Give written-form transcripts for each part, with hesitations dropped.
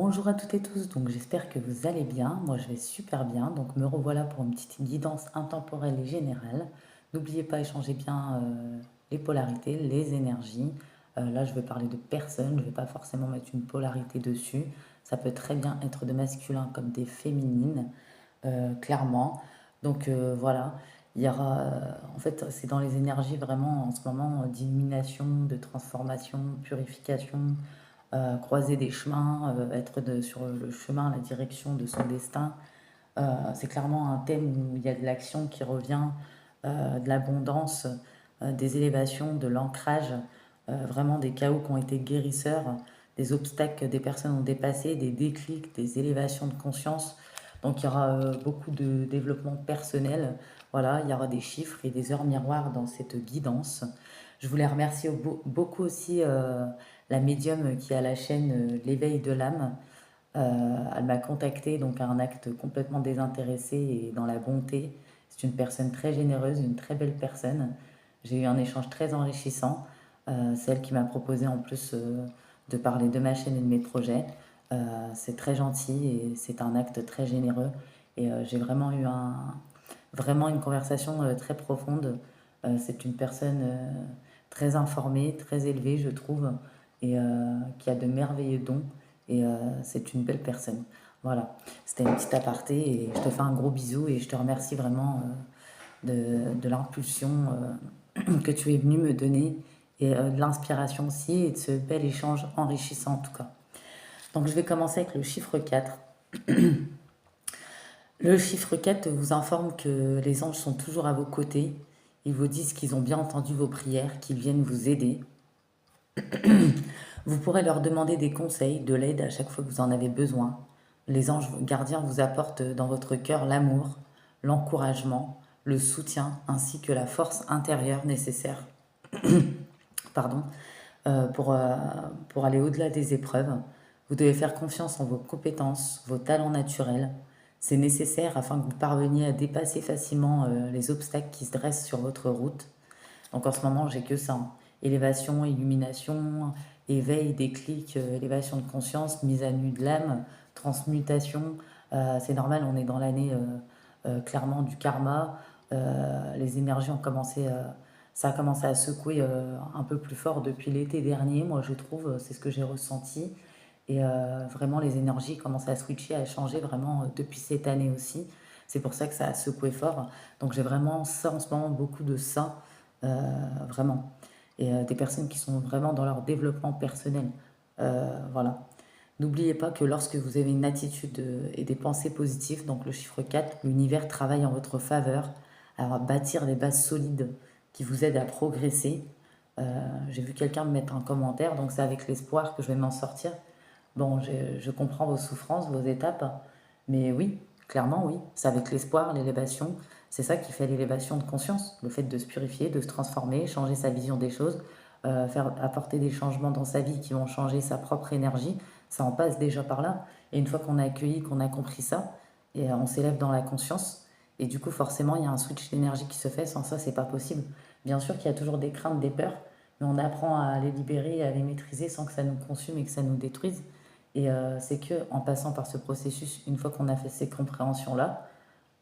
Bonjour à toutes et tous, donc j'espère que vous allez bien. Moi je vais super bien, donc me revoilà pour une petite guidance intemporelle et générale. N'oubliez pas, échanger bien les polarités, les énergies. Là je vais parler de personnes, je ne vais pas forcément mettre une polarité dessus. Ça peut très bien être de masculin comme des féminines, clairement. Donc voilà, il y aura, en fait c'est dans les énergies vraiment en ce moment d'illumination, de transformation, purification, croiser des chemins, être sur le chemin, la direction de son destin. C'est clairement un thème où il y a de l'action qui revient, de l'abondance, des élévations, de l'ancrage, vraiment des chaos qui ont été guérisseurs, des obstacles que des personnes ont dépassés, des déclics, des élévations de conscience. Donc il y aura beaucoup de développement personnel. Voilà, il y aura des chiffres et des heures miroirs dans cette guidance. Je voulais remercier beaucoup aussi la médium qui a la chaîne L'éveil de l'âme. Elle m'a contacté donc à un acte complètement désintéressé et dans la bonté. C'est une personne très généreuse, une très belle personne. J'ai eu un échange très enrichissant. C'est elle qui m'a proposé en plus de parler de ma chaîne et de mes projets. C'est très gentil et c'est un acte très généreux. Et j'ai vraiment eu vraiment une conversation très profonde. C'est une personne très informée, très élevée, je trouve, et qui a de merveilleux dons. Et c'est une belle personne. Voilà, c'était une petite aparté et je te fais un gros bisou et je te remercie vraiment de l'impulsion que tu es venu me donner et de l'inspiration aussi et de ce bel échange enrichissant en tout cas. Donc je vais commencer avec le chiffre 4. Le chiffre 4 vous informe que les anges sont toujours à vos côtés. Ils vous disent qu'ils ont bien entendu vos prières, qu'ils viennent vous aider. Vous pourrez leur demander des conseils, de l'aide à chaque fois que vous en avez besoin. Les anges gardiens vous apportent dans votre cœur l'amour, l'encouragement, le soutien ainsi que la force intérieure nécessaire pardon, euh, pour, euh, pour aller au-delà des épreuves. Vous devez faire confiance en vos compétences, vos talents naturels. C'est nécessaire afin que vous parveniez à dépasser facilement les obstacles qui se dressent sur votre route. Donc en ce moment, j'ai que ça, hein. Élévation, illumination, éveil, déclic, élévation de conscience, mise à nu de l'âme, transmutation. C'est normal, on est dans l'année clairement du karma. Les énergies ont commencé, ça a commencé à secouer un peu plus fort depuis l'été dernier, moi je trouve, c'est ce que j'ai ressenti. Et vraiment, les énergies commencent à switcher, à changer vraiment depuis cette année aussi. C'est pour ça que ça a secoué fort. Donc j'ai vraiment ça en ce moment, beaucoup de ça, vraiment. Et des personnes qui sont vraiment dans leur développement personnel. Voilà. N'oubliez pas que lorsque vous avez une attitude et des pensées positives, donc le chiffre 4, l'univers travaille en votre faveur à bâtir des bases solides qui vous aident à progresser. J'ai vu quelqu'un me mettre un commentaire, donc c'est avec l'espoir que je vais m'en sortir. Bon, je comprends vos souffrances, vos étapes, mais oui, clairement oui, c'est avec l'espoir, l'élévation, c'est ça qui fait l'élévation de conscience, le fait de se purifier, de se transformer, changer sa vision des choses, faire apporter des changements dans sa vie qui vont changer sa propre énergie, ça en passe déjà par là. Et une fois qu'on a accueilli, qu'on a compris ça, et on s'élève dans la conscience, et du coup forcément il y a un switch d'énergie qui se fait, sans ça c'est pas possible. Bien sûr qu'il y a toujours des craintes, des peurs, mais on apprend à les libérer, à les maîtriser sans que ça nous consume et que ça nous détruise. Et c'est que en passant par ce processus, une fois qu'on a fait ces compréhensions-là,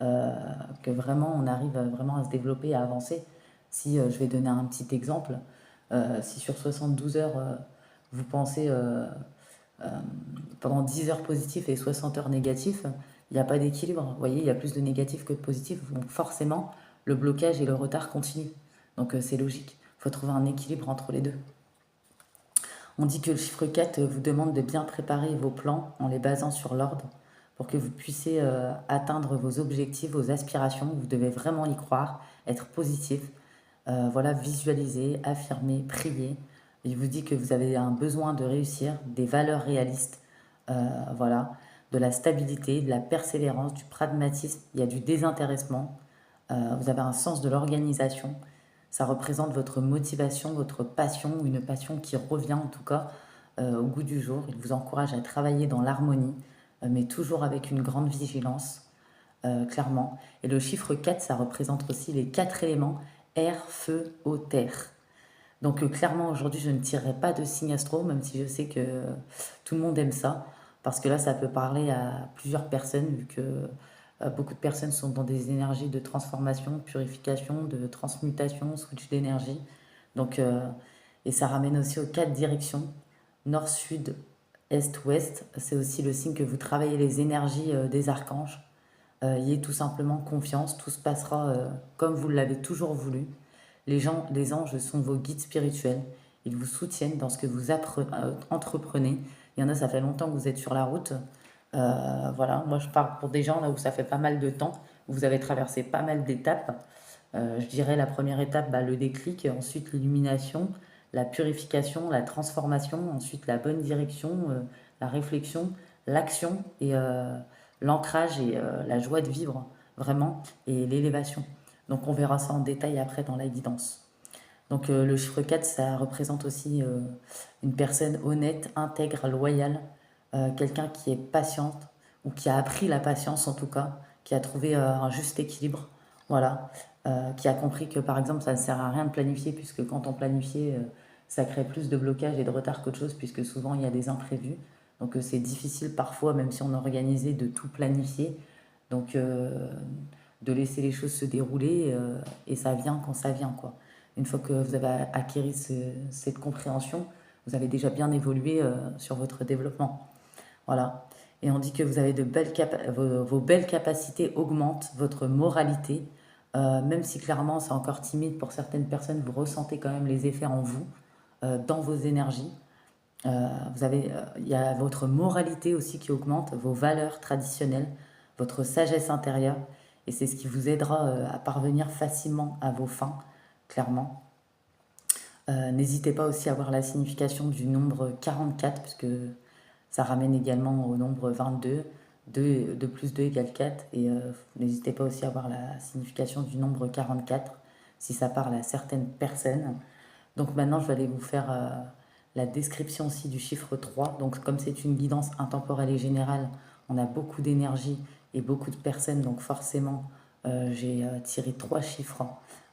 euh, que vraiment on arrive vraiment à se développer, à avancer. Si je vais donner un petit exemple, si sur 72 heures, vous pensez euh, pendant 10 heures positifs et 60 heures négatifs, il n'y a pas d'équilibre. Vous voyez, il y a plus de négatifs que de positifs. Donc forcément, le blocage et le retard continuent. Donc c'est logique. Il faut trouver un équilibre entre les deux. On dit que le chiffre 4 vous demande de bien préparer vos plans en les basant sur l'ordre pour que vous puissiez atteindre vos objectifs, vos aspirations. Vous devez vraiment y croire, être positif, voilà, visualiser, affirmer, prier. Il vous dit que vous avez un besoin de réussir, des valeurs réalistes, voilà, de la stabilité, de la persévérance, du pragmatisme. Il y a du désintéressement. Vous avez un sens de l'organisation. Ça représente votre motivation, votre passion, ou une passion qui revient en tout cas au goût du jour. Il vous encourage à travailler dans l'harmonie, mais toujours avec une grande vigilance, clairement. Et le chiffre 4, ça représente aussi les quatre éléments, air, feu, eau, terre. Donc clairement aujourd'hui je ne tirerai pas de signe astro, même si je sais que tout le monde aime ça, parce que là, ça peut parler à plusieurs personnes, vu que beaucoup de personnes sont dans des énergies de transformation, de purification, de transmutation, switch d'énergie. Donc, et ça ramène aussi aux quatre directions, nord, sud, est, ouest. C'est aussi le signe que vous travaillez les énergies des archanges. Ayez tout simplement confiance, tout se passera comme vous l'avez toujours voulu. Les anges sont vos guides spirituels. Ils vous soutiennent dans ce que vous entreprenez. Il y en a, ça fait longtemps que vous êtes sur la route. Voilà, moi je parle pour des gens là où ça fait pas mal de temps. Vous avez traversé pas mal d'étapes. Je dirais la première étape, bah, le déclic, ensuite l'illumination, la purification, la transformation, ensuite la bonne direction, la réflexion, l'action et l'ancrage et la joie de vivre vraiment et l'élévation. Donc on verra ça en détail après dans la guidance. Donc le chiffre 4, ça représente aussi une personne honnête, intègre, loyale, quelqu'un qui est patiente ou qui a appris la patience en tout cas, qui a trouvé un juste équilibre, voilà, qui a compris que par exemple ça ne sert à rien de planifier puisque quand on planifie, ça crée plus de blocage et de retard qu'autre chose puisque souvent il y a des imprévus. Donc c'est difficile parfois, même si on est organisé, de tout planifier. Donc de laisser les choses se dérouler et ça vient quand ça vient, quoi. Une fois que vous avez acquis cette compréhension, vous avez déjà bien évolué sur votre développement. Voilà. Et on dit que vous avez vos belles capacités augmentent, votre moralité, même si clairement c'est encore timide pour certaines personnes, vous ressentez quand même les effets en vous, dans vos énergies. Il y a votre moralité aussi qui augmente, vos valeurs traditionnelles, votre sagesse intérieure, et c'est ce qui vous aidera à parvenir facilement à vos fins, clairement. N'hésitez pas aussi à voir la signification du nombre 44, puisque ça ramène également au nombre 22. 2 plus 2 égale 4. Et n'hésitez pas aussi à voir la signification du nombre 44, si ça parle à certaines personnes. Donc maintenant, je vais aller vous faire la description aussi du chiffre 3. Donc comme c'est une guidance intemporelle et générale, on a beaucoup d'énergie et beaucoup de personnes. Donc forcément, j'ai tiré 3 chiffres.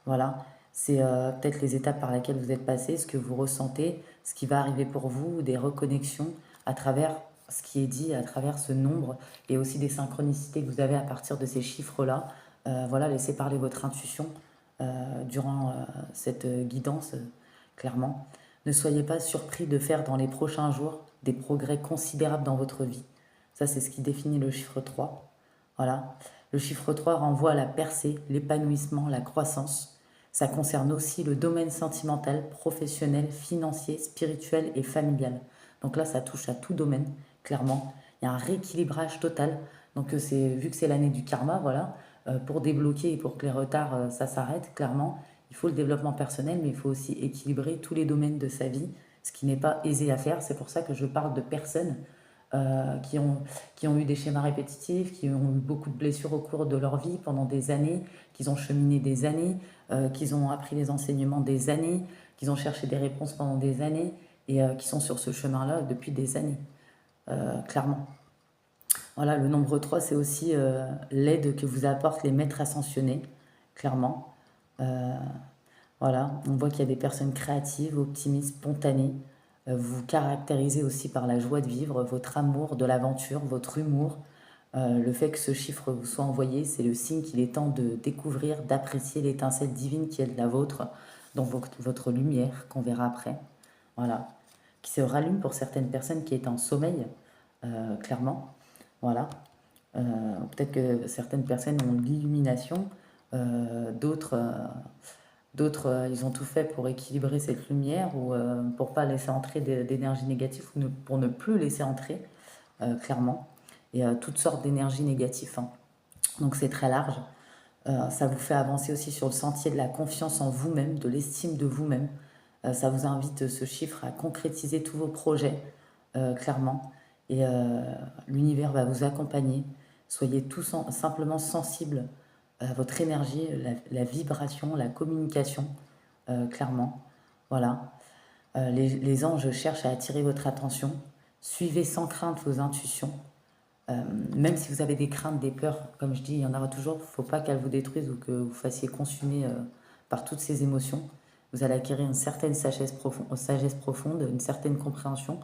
Voilà. C'est peut-être les étapes par lesquelles vous êtes passé, ce que vous ressentez, ce qui va arriver pour vous, des reconnexions à travers ce qui est dit, à travers ce nombre, et aussi des synchronicités que vous avez à partir de ces chiffres-là. Voilà, laissez parler votre intuition durant cette guidance, clairement. Ne soyez pas surpris de faire dans les prochains jours des progrès considérables dans votre vie. Ça, c'est ce qui définit le chiffre 3. Voilà. Le chiffre 3 renvoie à la percée, l'épanouissement, la croissance. Ça concerne aussi le domaine sentimental, professionnel, financier, spirituel et familial. Donc là, ça touche à tout domaine, clairement. Il y a un rééquilibrage total. Donc vu que c'est l'année du karma, voilà, pour débloquer et pour que les retards, ça s'arrête, clairement, il faut le développement personnel, mais il faut aussi équilibrer tous les domaines de sa vie, ce qui n'est pas aisé à faire. C'est pour ça que je parle de personnes qui ont eu des schémas répétitifs, qui ont eu beaucoup de blessures au cours de leur vie pendant des années, qui ont cheminé des années, qui ont appris les enseignements des années, qui ont cherché des réponses pendant des années et qui sont sur ce chemin-là depuis des années, clairement. Voilà, le nombre 3, c'est aussi l'aide que vous apportent les maîtres ascensionnés, clairement. Euh, voilà, on voit qu'il y a des personnes créatives, optimistes, spontanées. Vous vous caractérisez aussi par la joie de vivre, votre amour de l'aventure, votre humour. Le fait que ce chiffre vous soit envoyé, c'est le signe qu'il est temps de découvrir, d'apprécier l'étincelle divine qui est la vôtre, dans votre lumière, qu'on verra après. Voilà, qui se rallume pour certaines personnes qui étaient en sommeil, clairement. Voilà. Peut-être que certaines personnes ont l'illumination, d'autres, ils ont tout fait pour équilibrer cette lumière ou pour pas laisser entrer d'énergie négative ou pour ne plus laisser entrer, clairement. Et toutes sortes d'énergies négatives, hein. Donc c'est très large. Ça vous fait avancer aussi sur le sentier de la confiance en vous-même, de l'estime de vous-même. Ça vous invite, ce chiffre, à concrétiser tous vos projets, clairement. Et l'univers va vous accompagner. Soyez simplement sensible à votre énergie, la vibration, la communication, clairement. Voilà. Les anges cherchent à attirer votre attention. Suivez sans crainte vos intuitions. Même si vous avez des craintes, des peurs, comme je dis, il y en aura toujours. Il ne faut pas qu'elles vous détruisent ou que vous fassiez consumer par toutes ces émotions. Vous allez acquérir une certaine sagesse profonde, une certaine compréhension.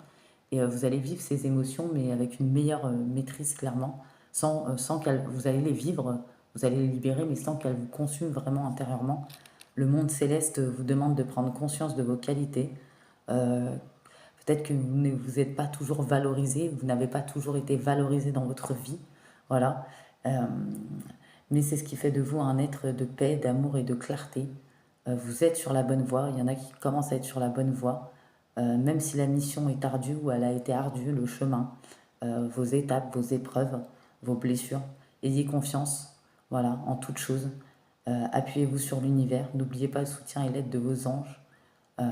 et vous allez vivre ces émotions, mais avec une meilleure maîtrise, clairement, sans qu'elles, vous allez les vivre, vous allez les libérer, mais sans qu'elles vous consument vraiment intérieurement. Le monde céleste vous demande de prendre conscience de vos qualités. Euh, Peut-être que vous ne vous êtes pas toujours valorisé, vous n'avez pas toujours été valorisé dans votre vie. Voilà. Euh, mais c'est ce qui fait de vous un être de paix, d'amour et de clarté. Vous êtes sur la bonne voie. Il y en a qui commencent à être sur la bonne voie. Même si la mission est ardue ou elle a été ardue, le chemin, vos étapes, vos épreuves, vos blessures. Ayez confiance, voilà, en toute chose. Appuyez-vous sur l'univers. N'oubliez pas le soutien et l'aide de vos anges. Euh,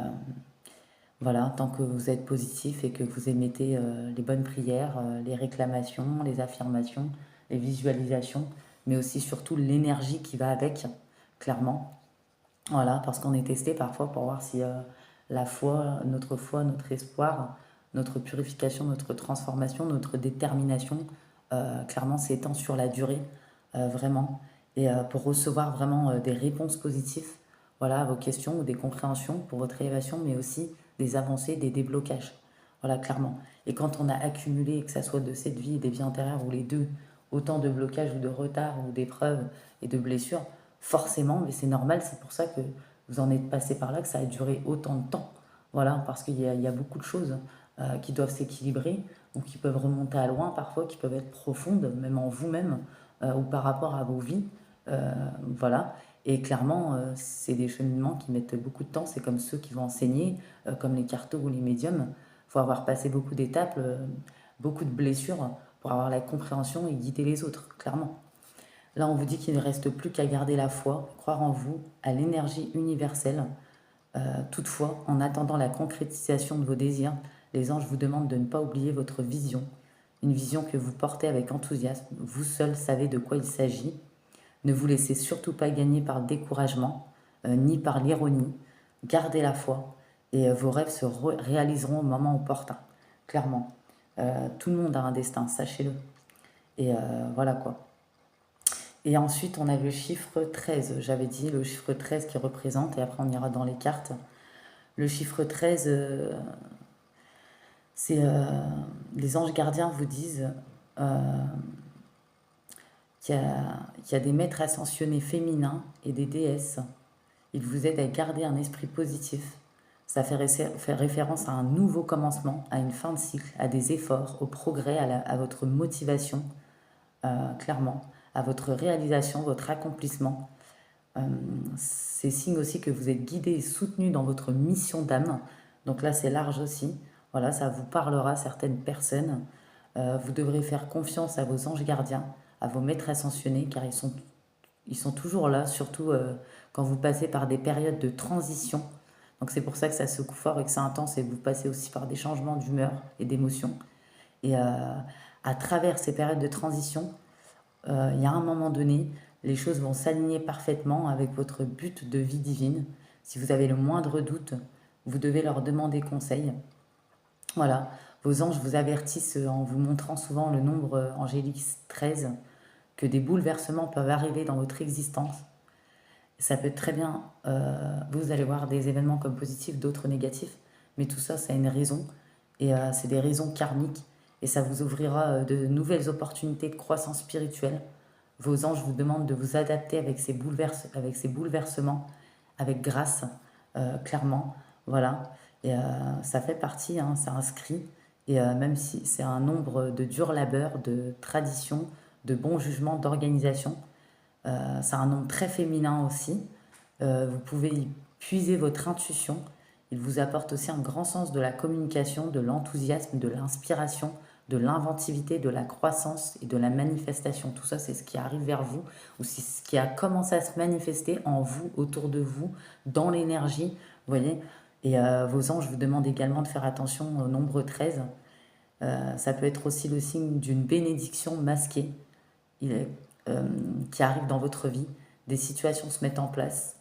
voilà, tant que vous êtes positif et que vous émettez les bonnes prières, les réclamations, les affirmations, les visualisations, mais aussi surtout l'énergie qui va avec, clairement. Voilà, parce qu'on est testé parfois pour voir si la foi, notre espoir, notre purification, notre transformation, notre détermination, clairement s'étend sur la durée, vraiment. Et pour recevoir vraiment des réponses positives, voilà, à vos questions ou des compréhensions pour votre élévation, mais aussi des avancées, des déblocages. Voilà, clairement. Et quand on a accumulé, que ça soit de cette vie et des vies antérieures ou les deux, autant de blocages ou de retards ou d'épreuves et de blessures, forcément, mais c'est normal, c'est pour ça que vous en êtes passé par là, que ça a duré autant de temps. Voilà, parce qu'il y a beaucoup de choses qui doivent s'équilibrer, ou qui peuvent remonter à loin parfois, qui peuvent être profondes, même en vous-même, ou par rapport à vos vies. Voilà. Et clairement, c'est des cheminements qui mettent beaucoup de temps. C'est comme ceux qui vont enseigner, comme les cartos ou les médiums. Il faut avoir passé beaucoup d'étapes, beaucoup de blessures pour avoir la compréhension et guider les autres, clairement. Là, on vous dit qu'il ne reste plus qu'à garder la foi, croire en vous, à l'énergie universelle. Toutefois, en attendant la concrétisation de vos désirs, les anges vous demandent de ne pas oublier votre vision, une vision que vous portez avec enthousiasme. Vous seul savez de quoi il s'agit. Ne vous laissez surtout pas gagner par le découragement, ni par l'ironie. Gardez la foi et vos rêves se réaliseront au moment opportun. Clairement, tout le monde a un destin, sachez-le. Et voilà quoi. Et ensuite, on a le chiffre 13. J'avais dit le chiffre 13 qui représente, et après on ira dans les cartes. Le chiffre 13, c'est les anges gardiens vous disent euh, qu'il y a des maîtres ascensionnés féminins et des déesses. Ils vous aident à garder un esprit positif. Ça fait référence à un nouveau commencement, à une fin de cycle, à des efforts, au progrès, à votre motivation, clairement, à votre réalisation, votre accomplissement. Euh, c'est signe aussi que vous êtes guidé et soutenu dans votre mission d'âme. Donc là, c'est large aussi. Voilà, ça vous parlera à certaines personnes. Vous devrez faire confiance à vos anges gardiens, à vos maîtres ascensionnés, car ils sont toujours là, surtout quand vous passez par des périodes de transition. Donc c'est pour ça que ça secoue fort et que c'est intense, et que vous passez aussi par des changements d'humeur et d'émotions. Et à travers ces périodes de transition, il y a un moment donné, les choses vont s'aligner parfaitement avec votre but de vie divine. Si vous avez le moindre doute, vous devez leur demander conseil. Voilà, vos anges vous avertissent en vous montrant souvent le nombre angélique 13 que des bouleversements peuvent arriver dans votre existence. Ça peut être très bien, vous allez voir des événements comme positifs, d'autres négatifs, mais tout ça, ça a une raison, et c'est des raisons karmiques, et ça vous ouvrira de nouvelles opportunités de croissance spirituelle. Vos anges vous demandent de vous adapter avec ces bouleversements, avec grâce, clairement, voilà. Et ça fait partie, hein, c'est inscrit, et même si c'est un nombre de dur labeur, de tradition, de bon jugement, d'organisation, c'est un nombre très féminin aussi. Vous pouvez y puiser votre intuition. Il vous apporte aussi un grand sens de la communication, de l'enthousiasme, de l'inspiration, de l'inventivité, de la croissance et de la manifestation. Tout ça, c'est ce qui arrive vers vous, ou c'est ce qui a commencé à se manifester en vous, autour de vous, dans l'énergie. Vous voyez. Et vos anges vous demandent également de faire attention au nombre 13. Ça peut être aussi le signe d'une bénédiction masquée. Il est euh, qui arrivent dans votre vie, des situations se mettent en place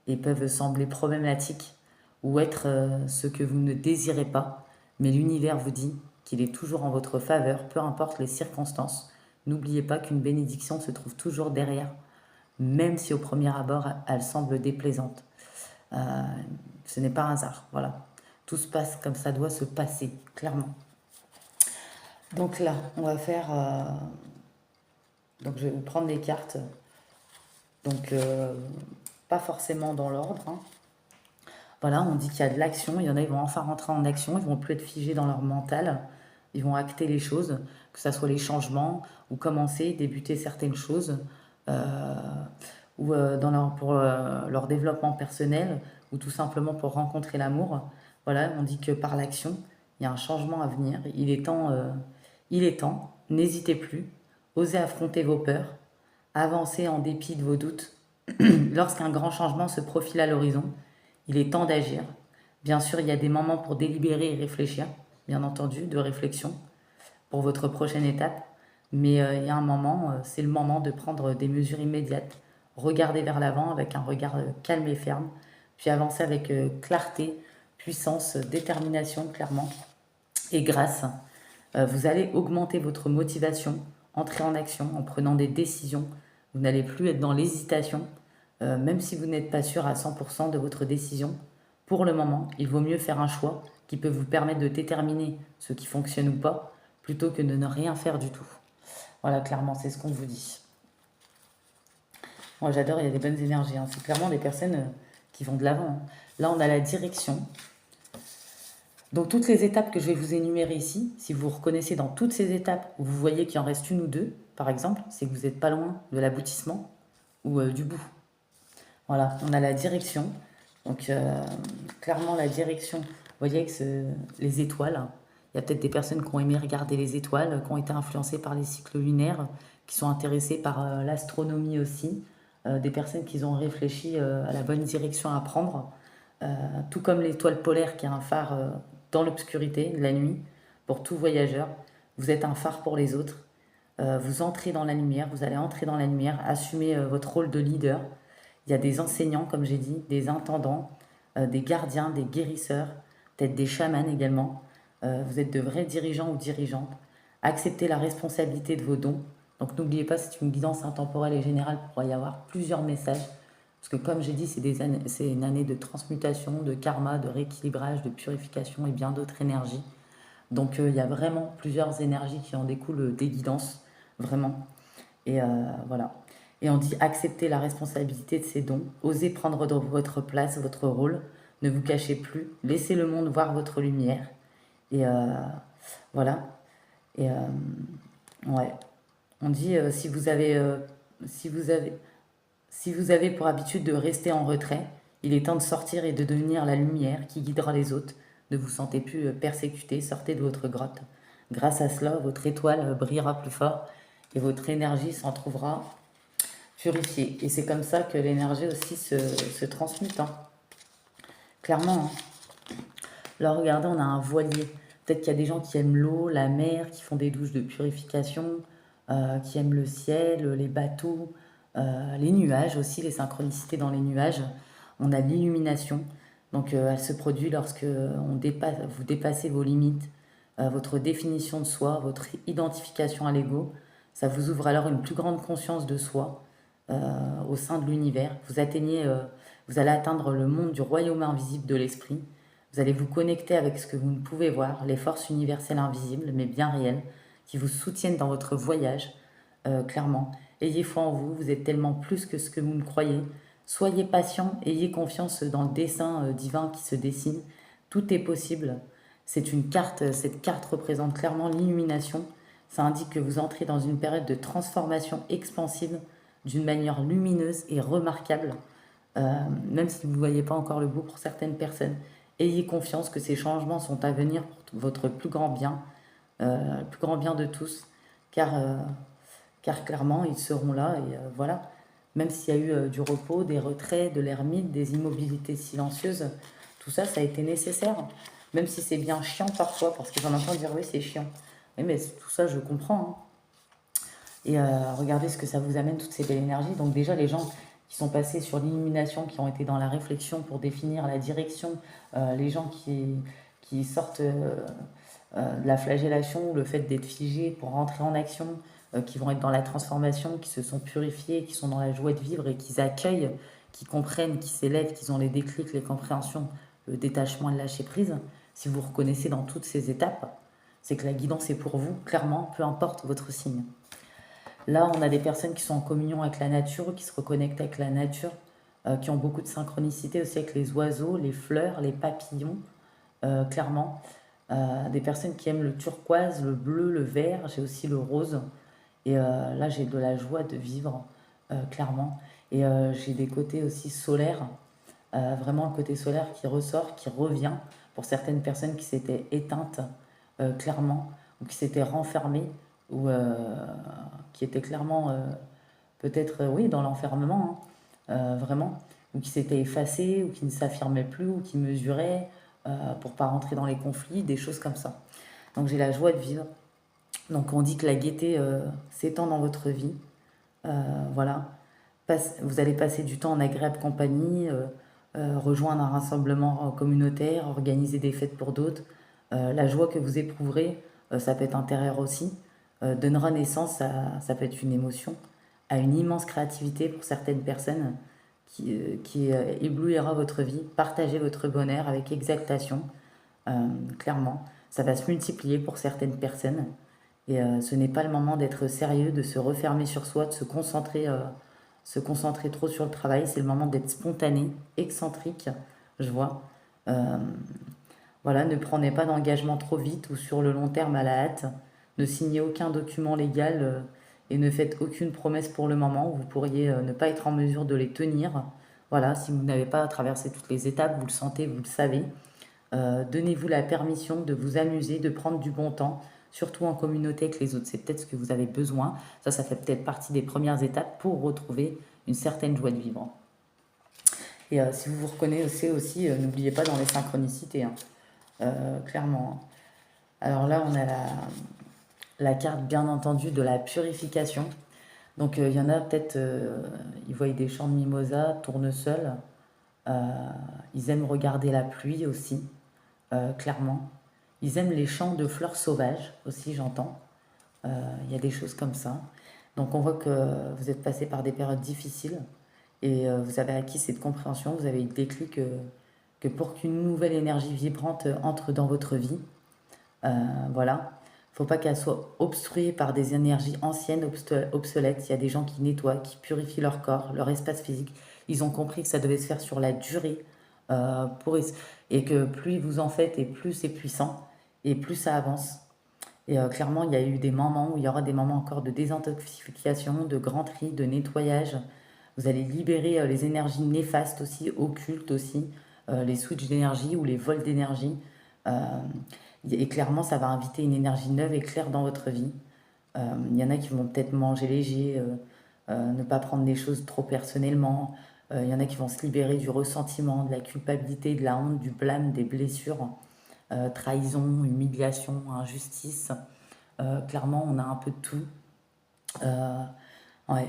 et peuvent sembler problématiques ou être ce que vous ne désirez pas, mais l'univers vous dit qu'il est toujours en votre faveur, peu importe les circonstances. N'oubliez pas qu'une bénédiction se trouve toujours derrière, même si au premier abord elle semble déplaisante. Euh, Ce n'est pas un hasard, voilà. Tout se passe comme ça doit se passer, clairement. Donc là, on va faire... donc je vais vous prendre les cartes. Donc pas forcément dans l'ordre, hein. Voilà, on dit qu'il y a de l'action. Il y en a, ils vont enfin rentrer en action. Ils vont plus être figés dans leur mental. Ils vont acter les choses, que ce soit les changements ou commencer, débuter certaines choses. euh, ou pour leur développement personnel ou tout simplement pour rencontrer l'amour. Voilà, on dit que par l'action, il y a un changement à venir. Il est temps, n'hésitez plus, osez affronter vos peurs, avancez en dépit de vos doutes. Lorsqu'un grand changement se profile à l'horizon, il est temps d'agir. Bien sûr, il y a des moments pour délibérer et réfléchir, bien entendu, de réflexion pour votre prochaine étape. Mais il y a un moment, c'est le moment de prendre des mesures immédiates. Regarder vers l'avant avec un regard calme et ferme, puis avancer avec clarté, puissance, détermination, clairement, et grâce. Vous allez augmenter votre motivation, entrer en action en prenant des décisions. Vous n'allez plus être dans l'hésitation, même si vous n'êtes pas sûr à 100% de votre décision. Pour le moment, il vaut mieux faire un choix qui peut vous permettre de déterminer ce qui fonctionne ou pas, plutôt que de ne rien faire du tout. Voilà, clairement, c'est ce qu'on vous dit. Moi, j'adore, il y a des bonnes énergies, hein. C'est clairement des personnes qui vont de l'avant, hein. Là, on a la direction. Donc, toutes les étapes que je vais vous énumérer ici, si vous reconnaissez dans toutes ces étapes, où vous voyez qu'il en reste une ou deux, par exemple, c'est que vous n'êtes pas loin de l'aboutissement ou du bout. Voilà, on a la direction. Donc, clairement, la direction, vous voyez que les étoiles, hein. Il y a peut-être des personnes qui ont aimé regarder les étoiles, qui ont été influencées par les cycles lunaires, qui sont intéressées par l'astronomie aussi, des personnes qui ont réfléchi à la bonne direction à prendre, tout comme l'étoile polaire qui est un phare dans l'obscurité, la nuit, pour tout voyageur. Vous êtes un phare pour les autres. Vous entrez dans la lumière, vous allez entrer dans la lumière, assumer votre rôle de leader. Il y a des enseignants, comme j'ai dit, des intendants, des gardiens, des guérisseurs, peut-être des chamans également. Vous êtes de vrais dirigeants ou dirigeantes. Acceptez la responsabilité de vos dons. Donc n'oubliez pas, c'est une guidance intemporelle et générale. Il pourrait y avoir plusieurs messages. Parce que comme j'ai dit, c'est une année de transmutation, de karma, de rééquilibrage, de purification et bien d'autres énergies. Donc il y a vraiment plusieurs énergies qui en découlent des guidances, vraiment. Et voilà. Et on dit accepter la responsabilité de ses dons, osez prendre votre place, votre rôle, ne vous cachez plus, laissez le monde voir votre lumière. Et voilà. Et ouais. On dit si vous avez, si vous avez pour habitude de rester en retrait, il est temps de sortir et de devenir la lumière qui guidera les autres. Ne vous sentez plus persécuté, sortez de votre grotte. Grâce à cela, votre étoile brillera plus fort et votre énergie s'en trouvera purifiée. Et c'est comme ça que l'énergie aussi se transmute, hein. Clairement, hein. Là, regardez, on a un voilier. Peut-être qu'il y a des gens qui aiment l'eau, la mer, qui font des douches de purification, qui aiment le ciel, les bateaux, les nuages aussi, les synchronicités dans les nuages. On a l'illumination. Donc, elle se produit lorsque vous dépassez vos limites, votre définition de soi, votre identification à l'ego. Ça vous ouvre alors une plus grande conscience de soi au sein de l'univers. Vous allez atteindre le monde du royaume invisible de l'esprit. Vous allez vous connecter avec ce que vous ne pouvez voir, les forces universelles invisibles, mais bien réelles, qui vous soutiennent dans votre voyage, clairement. Ayez foi en vous, vous êtes tellement plus que ce que vous ne croyez. Soyez patient, ayez confiance dans le dessein divin qui se dessine. Tout est possible. C'est une carte, cette carte représente clairement l'illumination. Ça indique que vous entrez dans une période de transformation expansive d'une manière lumineuse et remarquable, même si vous ne voyez pas encore le bout pour certaines personnes. Ayez confiance que ces changements sont à venir pour votre plus grand bien, le plus grand bien de tous, car clairement, ils seront là, et voilà. Même s'il y a eu du repos, des retraits, de l'ermite, des immobilités silencieuses, tout ça, ça a été nécessaire. Même si c'est bien chiant parfois, parce que j'en entends dire, oui, c'est chiant. Oui, mais tout ça, je comprends, hein. Et regardez ce que ça vous amène, toutes ces belles énergies. Donc déjà, les gens qui sont passés sur l'illumination, qui ont été dans la réflexion pour définir la direction, les gens qui sortent de la flagellation, le fait d'être figé pour rentrer en action, qui vont être dans la transformation, qui se sont purifiés, qui sont dans la joie de vivre et qui accueillent, qui comprennent, qui s'élèvent, qui ont les déclics, les compréhensions, le détachement et le lâcher prise. Si vous reconnaissez dans toutes ces étapes, c'est que la guidance est pour vous, clairement, peu importe votre signe. Là, on a des personnes qui sont en communion avec la nature, qui se reconnectent avec la nature, qui ont beaucoup de synchronicité aussi avec les oiseaux, les fleurs, les papillons, clairement. Des personnes qui aiment le turquoise, le bleu, le vert, j'ai aussi le rose. Et là, j'ai de la joie de vivre, clairement. Et j'ai des côtés aussi solaires, vraiment le côté solaire qui ressort, qui revient pour certaines personnes qui s'étaient éteintes, clairement, ou qui s'étaient renfermées, ou qui étaient clairement, peut-être, oui, dans l'enfermement, hein, vraiment, ou qui s'étaient effacées, ou qui ne s'affirmaient plus, ou qui mesuraient pour pas rentrer dans les conflits, des choses comme ça. Donc j'ai la joie de vivre. Donc on dit que la gaieté s'étend dans votre vie. Voilà. Vous allez passer du temps en agréable compagnie, rejoindre un rassemblement communautaire, organiser des fêtes pour d'autres. La joie que vous éprouverez, ça peut être intérieur aussi, donnera naissance à, ça peut être une émotion, à une immense créativité pour certaines personnes qui éblouira votre vie. Partagez votre bonheur avec exaltation, clairement. Ça va se multiplier pour certaines personnes. Et ce n'est pas le moment d'être sérieux, de se refermer sur soi, de se concentrer trop sur le travail. C'est le moment d'être spontané, excentrique, je vois. Euh, voilà, ne prenez pas d'engagement trop vite ou sur le long terme à la hâte. Ne signez aucun document légal et ne faites aucune promesse pour le moment. Vous pourriez ne pas être en mesure de les tenir. Voilà, si vous n'avez pas traversé toutes les étapes, vous le sentez, vous le savez. Donnez-vous la permission de vous amuser, de prendre du bon temps, surtout en communauté avec les autres. C'est peut-être ce que vous avez besoin. Ça fait peut-être partie des premières étapes pour retrouver une certaine joie de vivre. Et si vous vous reconnaissez aussi, n'oubliez pas dans les synchronicités, hein. Clairement, hein. Alors là, on a la carte, bien entendu, de la purification. Donc il y en a peut-être, ils voient des champs de mimosa, tournesol. Ils aiment regarder la pluie aussi, clairement. Ils aiment les champs de fleurs sauvages aussi, j'entends. Il y a des choses comme ça. Donc on voit que vous êtes passé par des périodes difficiles et vous avez acquis cette compréhension, vous avez eu le déclic que pour qu'une nouvelle énergie vibrante entre dans votre vie, voilà, il ne faut pas qu'elle soit obstruée par des énergies anciennes, obsolètes. Il y a des gens qui nettoient, qui purifient leur corps, leur espace physique. Ils ont compris que ça devait se faire sur la durée et que plus vous en faites et plus c'est puissant et plus ça avance. Et clairement, il y a eu des moments où il y aura des moments encore de désintoxication, de grand tri, de nettoyage. Vous allez libérer les énergies néfastes aussi, occultes aussi, les switches d'énergie ou les vols d'énergie. Et clairement, ça va inviter une énergie neuve et claire dans votre vie. Il y en a qui vont peut-être manger léger, ne pas prendre des choses trop personnellement. Il y en a qui vont se libérer du ressentiment, de la culpabilité, de la honte, du blâme, des blessures, trahison, humiliation, injustice. Clairement, on a un peu de tout. Ouais.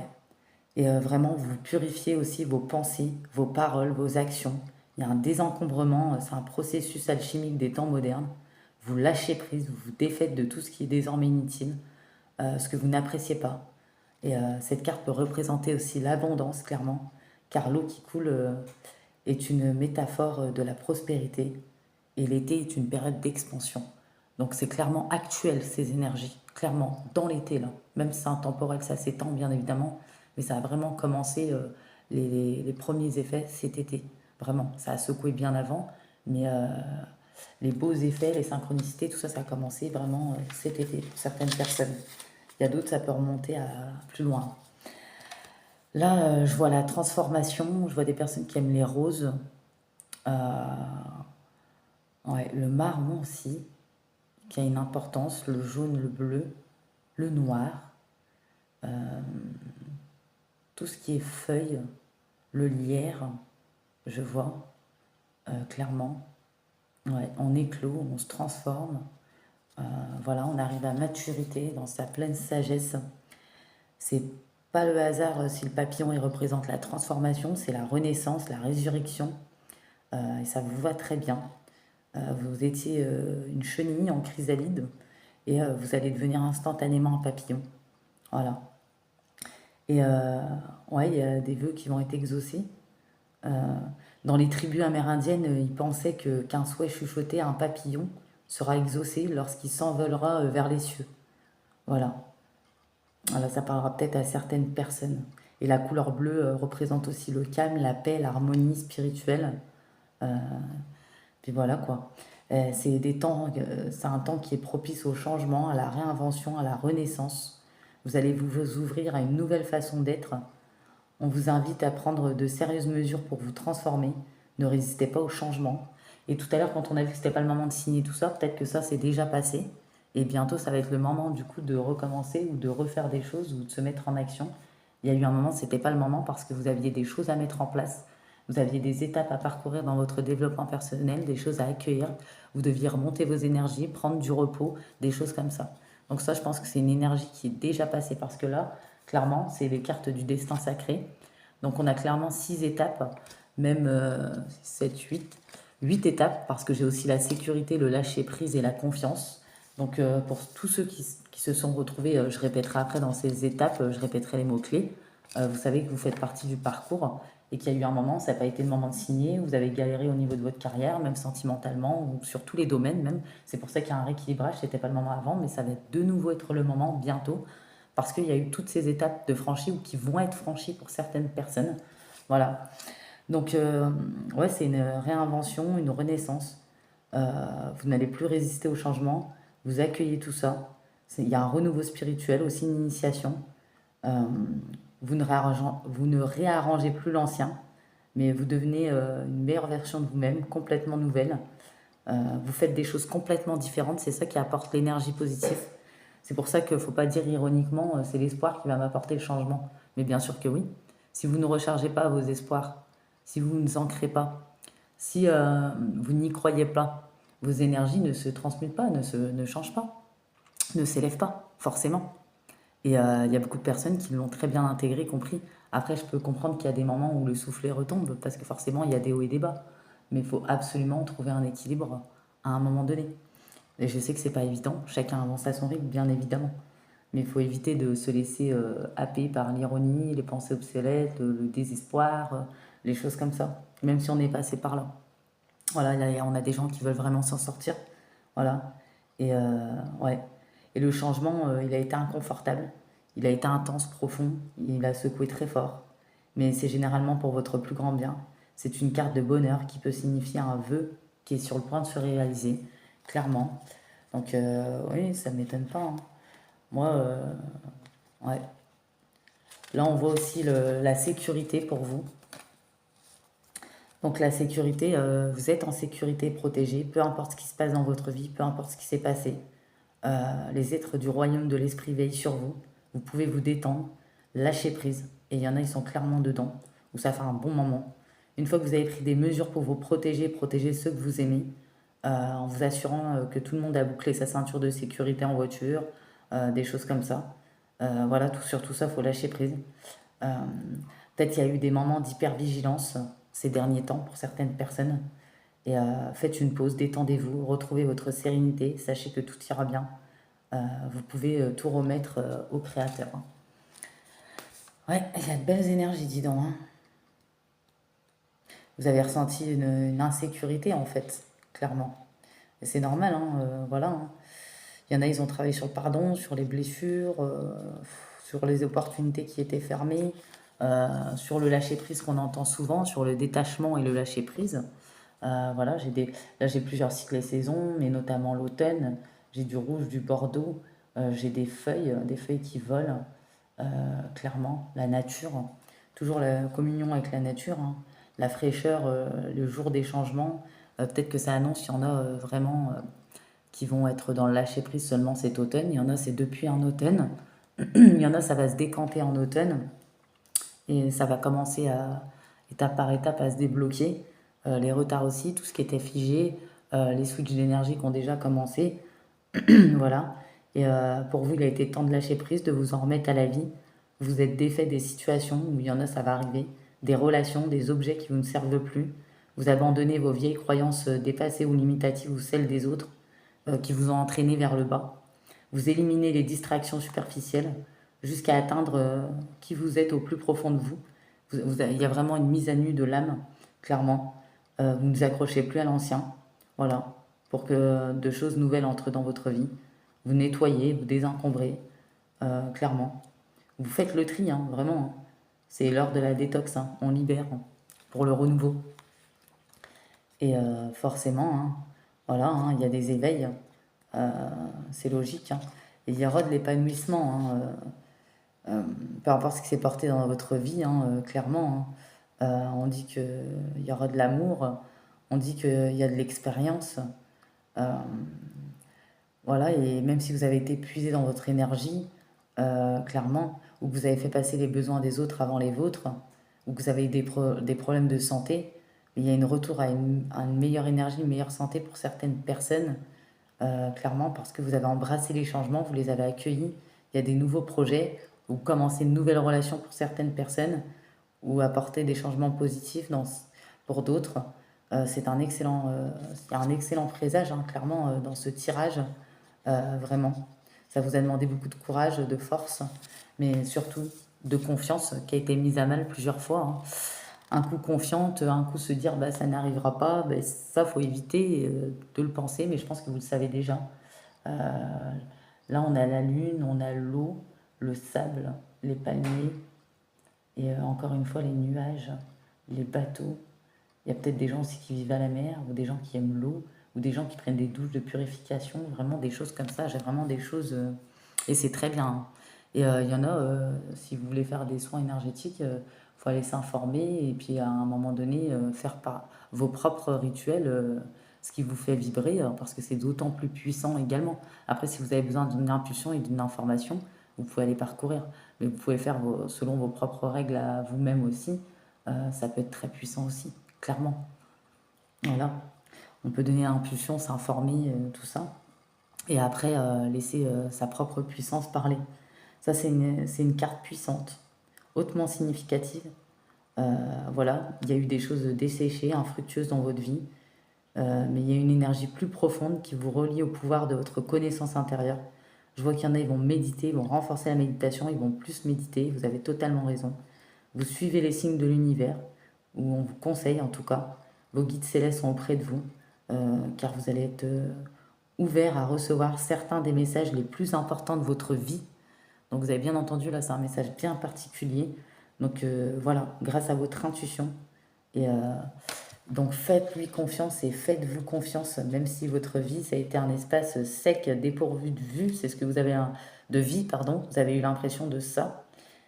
Et vraiment, vous purifiez aussi vos pensées, vos paroles, vos actions. Il y a un désencombrement, c'est un processus alchimique des temps modernes. Vous lâchez prise, vous vous défaites de tout ce qui est désormais inutile, ce que vous n'appréciez pas. Et cette carte peut représenter aussi l'abondance, clairement, car l'eau qui coule est une métaphore de la prospérité, et l'été est une période d'expansion. Donc c'est clairement actuel, ces énergies, clairement, dans l'été, là. Même si c'est intemporel, ça s'étend, bien évidemment, mais ça a vraiment commencé, les premiers effets cet été. Vraiment, ça a secoué bien avant, mais les beaux effets, les synchronicités, tout ça, ça a commencé vraiment cet été pour certaines personnes. Il y a d'autres, ça peut remonter à plus loin. Là, je vois la transformation, je vois des personnes qui aiment les roses, ouais, le marron aussi, qui a une importance, le jaune, le bleu, le noir, tout ce qui est feuilles, le lierre, je vois clairement. Ouais, on éclot, on se transforme. Voilà, on arrive à maturité dans sa pleine sagesse. C'est pas le hasard si le papillon il représente la transformation, c'est la renaissance, la résurrection. Et ça vous va très bien. Vous étiez une chenille en chrysalide et vous allez devenir instantanément un papillon. Voilà. Et ouais, il y a des vœux qui vont être exaucés. Dans les tribus amérindiennes, ils pensaient qu'un souhait chuchoté à un papillon sera exaucé lorsqu'il s'envolera vers les cieux. Voilà. Voilà, ça parlera peut-être à certaines personnes. Et la couleur bleue représente aussi le calme, la paix, l'harmonie spirituelle. Euh, Puis voilà quoi. C'est des temps, c'est un temps qui est propice au changement, à la réinvention, à la renaissance. Vous allez vous ouvrir à une nouvelle façon d'être. On vous invite à prendre de sérieuses mesures pour vous transformer. Ne résistez pas au changement. Et tout à l'heure, quand on a vu que c'était pas le moment de signer tout ça, peut-être que ça c'est déjà passé. Et bientôt, ça va être le moment du coup de recommencer ou de refaire des choses ou de se mettre en action. Il y a eu un moment, c'était pas le moment parce que vous aviez des choses à mettre en place. Vous aviez des étapes à parcourir dans votre développement personnel, des choses à accueillir. Vous deviez remonter vos énergies, prendre du repos, des choses comme ça. Donc ça, je pense que c'est une énergie qui est déjà passée parce que là, clairement, c'est les cartes du destin sacré. Donc on a clairement 6 étapes, même 7, 8. 8 étapes parce que j'ai aussi la sécurité, le lâcher prise et la confiance. Donc pour tous ceux qui se sont retrouvés, je répéterai après dans ces étapes, je répéterai les mots-clés. Vous savez que vous faites partie du parcours et qu'il y a eu un moment, ça n'a pas été le moment de signer, vous avez galéré au niveau de votre carrière, même sentimentalement, ou sur tous les domaines même. C'est pour ça qu'il y a un rééquilibrage, c'était pas le moment avant, mais ça va de nouveau être le moment bientôt, parce qu'il y a eu toutes ces étapes de franchie ou qui vont être franchies pour certaines personnes. Voilà. Donc, ouais, c'est une réinvention, une renaissance. Vous n'allez plus résister au changement, vous accueillez tout ça. Il y a un renouveau spirituel, aussi une initiation. Euh, vous ne réarrangez plus l'ancien, mais vous devenez une meilleure version de vous-même, complètement nouvelle. Vous faites des choses complètement différentes, c'est ça qui apporte l'énergie positive. C'est pour ça qu'il ne faut pas dire ironiquement, c'est l'espoir qui va m'apporter le changement. Mais bien sûr que oui. Si vous ne rechargez pas vos espoirs, si vous ne ancrez pas, si vous n'y croyez pas, vos énergies ne se transmutent pas, ne changent pas, ne s'élèvent pas, forcément. Et il y a beaucoup de personnes qui l'ont très bien intégré, compris. Après, je peux comprendre qu'il y a des moments où le soufflet retombe, parce que forcément, il y a des hauts et des bas. Mais il faut absolument trouver un équilibre à un moment donné. Et je sais que c'est pas évident, chacun avance à son rythme, bien évidemment. Mais il faut éviter de se laisser happer par l'ironie, les pensées obsolètes, le désespoir, les choses comme ça. Même si on est passé par là. Voilà, on a des gens qui veulent vraiment s'en sortir. Voilà. Et ouais. Et le changement, il a été inconfortable. Il a été intense, profond. Il a secoué très fort. Mais c'est généralement pour votre plus grand bien. C'est une carte de bonheur qui peut signifier un vœu qui est sur le point de se réaliser, clairement. Donc oui, ça ne m'étonne pas, hein. Moi, ouais. Là, on voit aussi la sécurité pour vous. Donc la sécurité, vous êtes en sécurité, protégé, peu importe ce qui se passe dans votre vie, peu importe ce qui s'est passé. Les êtres du royaume de l'esprit veillent sur vous. Vous pouvez vous détendre, lâcher prise. Et il y en a, ils sont clairement dedans, où ça fait un bon moment. Une fois que vous avez pris des mesures pour vous protéger, protéger ceux que vous aimez, en vous assurant que tout le monde a bouclé sa ceinture de sécurité en voiture, des choses comme ça. Voilà, sur tout ça, il faut lâcher prise. Euh, Peut-être qu'il y a eu des moments d'hypervigilance ces derniers temps pour certaines personnes. Et faites une pause, détendez-vous, retrouvez votre sérénité, sachez que tout ira bien. Vous pouvez tout remettre au Créateur, hein. Ouais, il y a de belles énergies, dis donc, hein. Vous avez ressenti une insécurité, en fait, clairement. Et c'est normal, hein, voilà, hein. Il y en a, ils ont travaillé sur le pardon, sur les blessures, sur les opportunités qui étaient fermées, sur le lâcher-prise qu'on entend souvent, sur le détachement et le lâcher-prise. Voilà, là j'ai plusieurs cycles et saisons, mais notamment l'automne. J'ai du rouge, du bordeaux, j'ai des feuilles qui volent, clairement, la nature, toujours la communion avec la nature, hein, la fraîcheur, le jour des changements. Peut-être que ça annonce, il y en a vraiment qui vont être dans le lâcher-prise seulement cet automne. Il y en a, c'est depuis un automne. Il y en a, ça va se décanter en automne et ça va commencer étape par étape à se débloquer. Les retards aussi, tout ce qui était figé, les switches d'énergie qui ont déjà commencé. Voilà. Et pour vous, il a été temps de lâcher prise, de vous en remettre à la vie. Vous êtes défait des situations où il y en a, ça va arriver. Des relations, des objets qui vous ne servent plus. Vous abandonnez vos vieilles croyances dépassées ou limitatives ou celles des autres qui vous ont entraîné vers le bas. Vous éliminez les distractions superficielles jusqu'à atteindre qui vous êtes au plus profond de vous. Il y a vraiment une mise à nu de l'âme, clairement. Vous ne vous accrochez plus à l'ancien. Voilà. pour que de choses nouvelles entrent dans votre vie. Vous nettoyez, vous désencombrez, clairement. Vous faites le tri, hein, vraiment, hein. C'est l'heure de la détox, hein. On libère, hein, pour le renouveau. Et forcément, hein, voilà, hein, il y a des éveils, euh, c'est logique, hein. Et il y aura de l'épanouissement, hein, peu importe ce qui s'est porté dans votre vie, hein, clairement, hein. On dit qu'il y aura de l'amour, on dit qu'il y a de l'expérience. euh, voilà, et même si vous avez été épuisé dans votre énergie, clairement, ou que vous avez fait passer les besoins des autres avant les vôtres, ou que vous avez eu des problèmes de santé, il y a une retour à une meilleure énergie, une meilleure santé pour certaines personnes, clairement, parce que vous avez embrassé les changements, vous les avez accueillis. Il y a des nouveaux projets, ou commencer une nouvelle relation pour certaines personnes, ou apporter des changements positifs pour d'autres. C'est un excellent, il y a un excellent présage, hein, clairement, dans ce tirage, vraiment. Ça vous a demandé beaucoup de courage, de force, mais surtout de confiance qui a été mise à mal plusieurs fois, hein. Un coup confiante, un coup se dire bah, ça n'arrivera pas, bah, ça faut éviter de le penser, mais je pense que vous le savez déjà. Euh, Là, on a la lune, on a l'eau, le sable, les palmiers, et encore une fois les nuages, les bateaux. Il y a peut-être des gens aussi qui vivent à la mer, ou des gens qui aiment l'eau, ou des gens qui prennent des douches de purification, vraiment des choses comme ça. J'ai vraiment des choses, et c'est très bien, hein. Et il y en a, si vous voulez faire des soins énergétiques, il faut aller s'informer, et puis à un moment donné, faire par vos propres rituels, ce qui vous fait vibrer, parce que c'est d'autant plus puissant également. Après, si vous avez besoin d'une impulsion et d'une information, vous pouvez aller parcourir. Mais vous pouvez faire selon vos propres règles à vous-même aussi. Ça peut être très puissant aussi, clairement. Voilà. On peut donner impulsion, s'informer, tout ça. Et après, laisser sa propre puissance parler. Ça, c'est une carte puissante, hautement significative. Voilà, il y a eu des choses desséchées, infructueuses dans votre vie, mais il y a une énergie plus profonde qui vous relie au pouvoir de votre connaissance intérieure. Je vois qu'il y en a, ils vont méditer, ils vont renforcer la méditation, ils vont plus méditer, vous avez totalement raison. Vous suivez les signes de l'univers, ou on vous conseille en tout cas. Vos guides célestes sont auprès de vous, car vous allez être ouvert à recevoir certains des messages les plus importants de votre vie. Donc vous avez bien entendu, là c'est un message bien particulier. Donc voilà, grâce à votre intuition. Et donc faites-lui confiance et faites-vous confiance, même si votre vie, ça a été un espace sec, dépourvu de vue, c'est ce que vous avez de vie, pardon, vous avez eu l'impression de ça.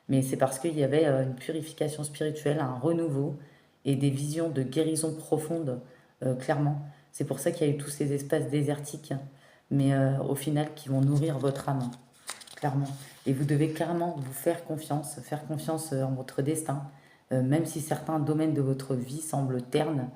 Mais c'est parce qu'il y avait une purification spirituelle, un renouveau et des visions de guérison profonde, clairement. C'est pour ça qu'il y a eu tous ces espaces désertiques, mais au final qui vont nourrir votre âme, clairement. Et vous devez carrément vous faire confiance en votre destin. Même si certains domaines de votre vie semblent ternes,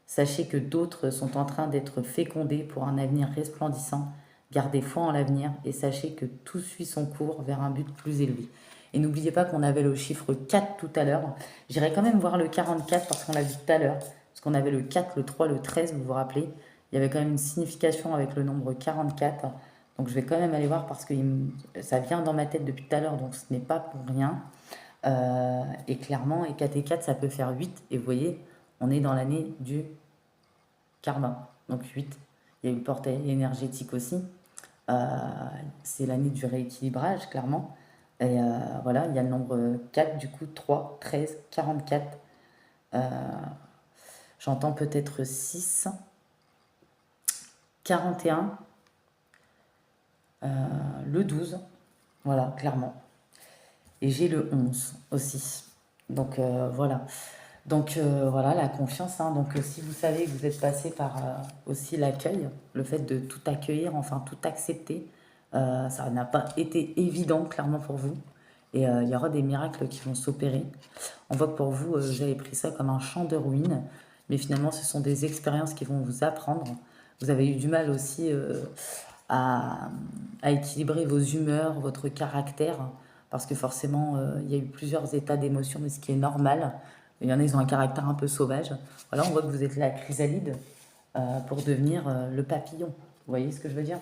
sachez que d'autres sont en train d'être fécondés pour un avenir resplendissant. Gardez foi en l'avenir et sachez que tout suit son cours vers un but plus élevé. Et n'oubliez pas qu'on avait le chiffre 4 tout à l'heure. J'irai quand même voir le 44 parce qu'on l'a vu tout à l'heure. Parce qu'on avait le 4, le 3, le 13, vous vous rappelez. Il y avait quand même une signification avec le nombre 44. Donc je vais quand même aller voir parce que ça vient dans ma tête depuis tout à l'heure, donc ce n'est pas pour rien. Et clairement, et 4 et 4, ça peut faire 8. Et vous voyez, on est dans l'année du karma. Donc 8. Il y a eu le portail énergétique aussi. Euh, c'est l'année du rééquilibrage, clairement. Et voilà, il y a le nombre 4, du coup, 3, 13, 44. Euh, J'entends peut-être 6, 41, le 12. Voilà, clairement. Et j'ai le 11 aussi. Donc voilà. Donc voilà, la confiance, hein. Donc si vous savez que vous êtes passé par aussi l'accueil, le fait de tout accueillir, enfin tout accepter, ça n'a pas été évident clairement pour vous. Et il y aura des miracles qui vont s'opérer. On voit que pour vous, j'avais pris ça comme un champ de ruines, mais finalement ce sont des expériences qui vont vous apprendre. Vous avez eu du mal aussi à, à équilibrer vos humeurs, votre caractère, parce que forcément, il y a eu plusieurs états d'émotion, mais ce qui est normal. Il y en a, ils ont un caractère un peu sauvage. Voilà, on voit que vous êtes la chrysalide pour devenir le papillon. Vous voyez ce que je veux dire?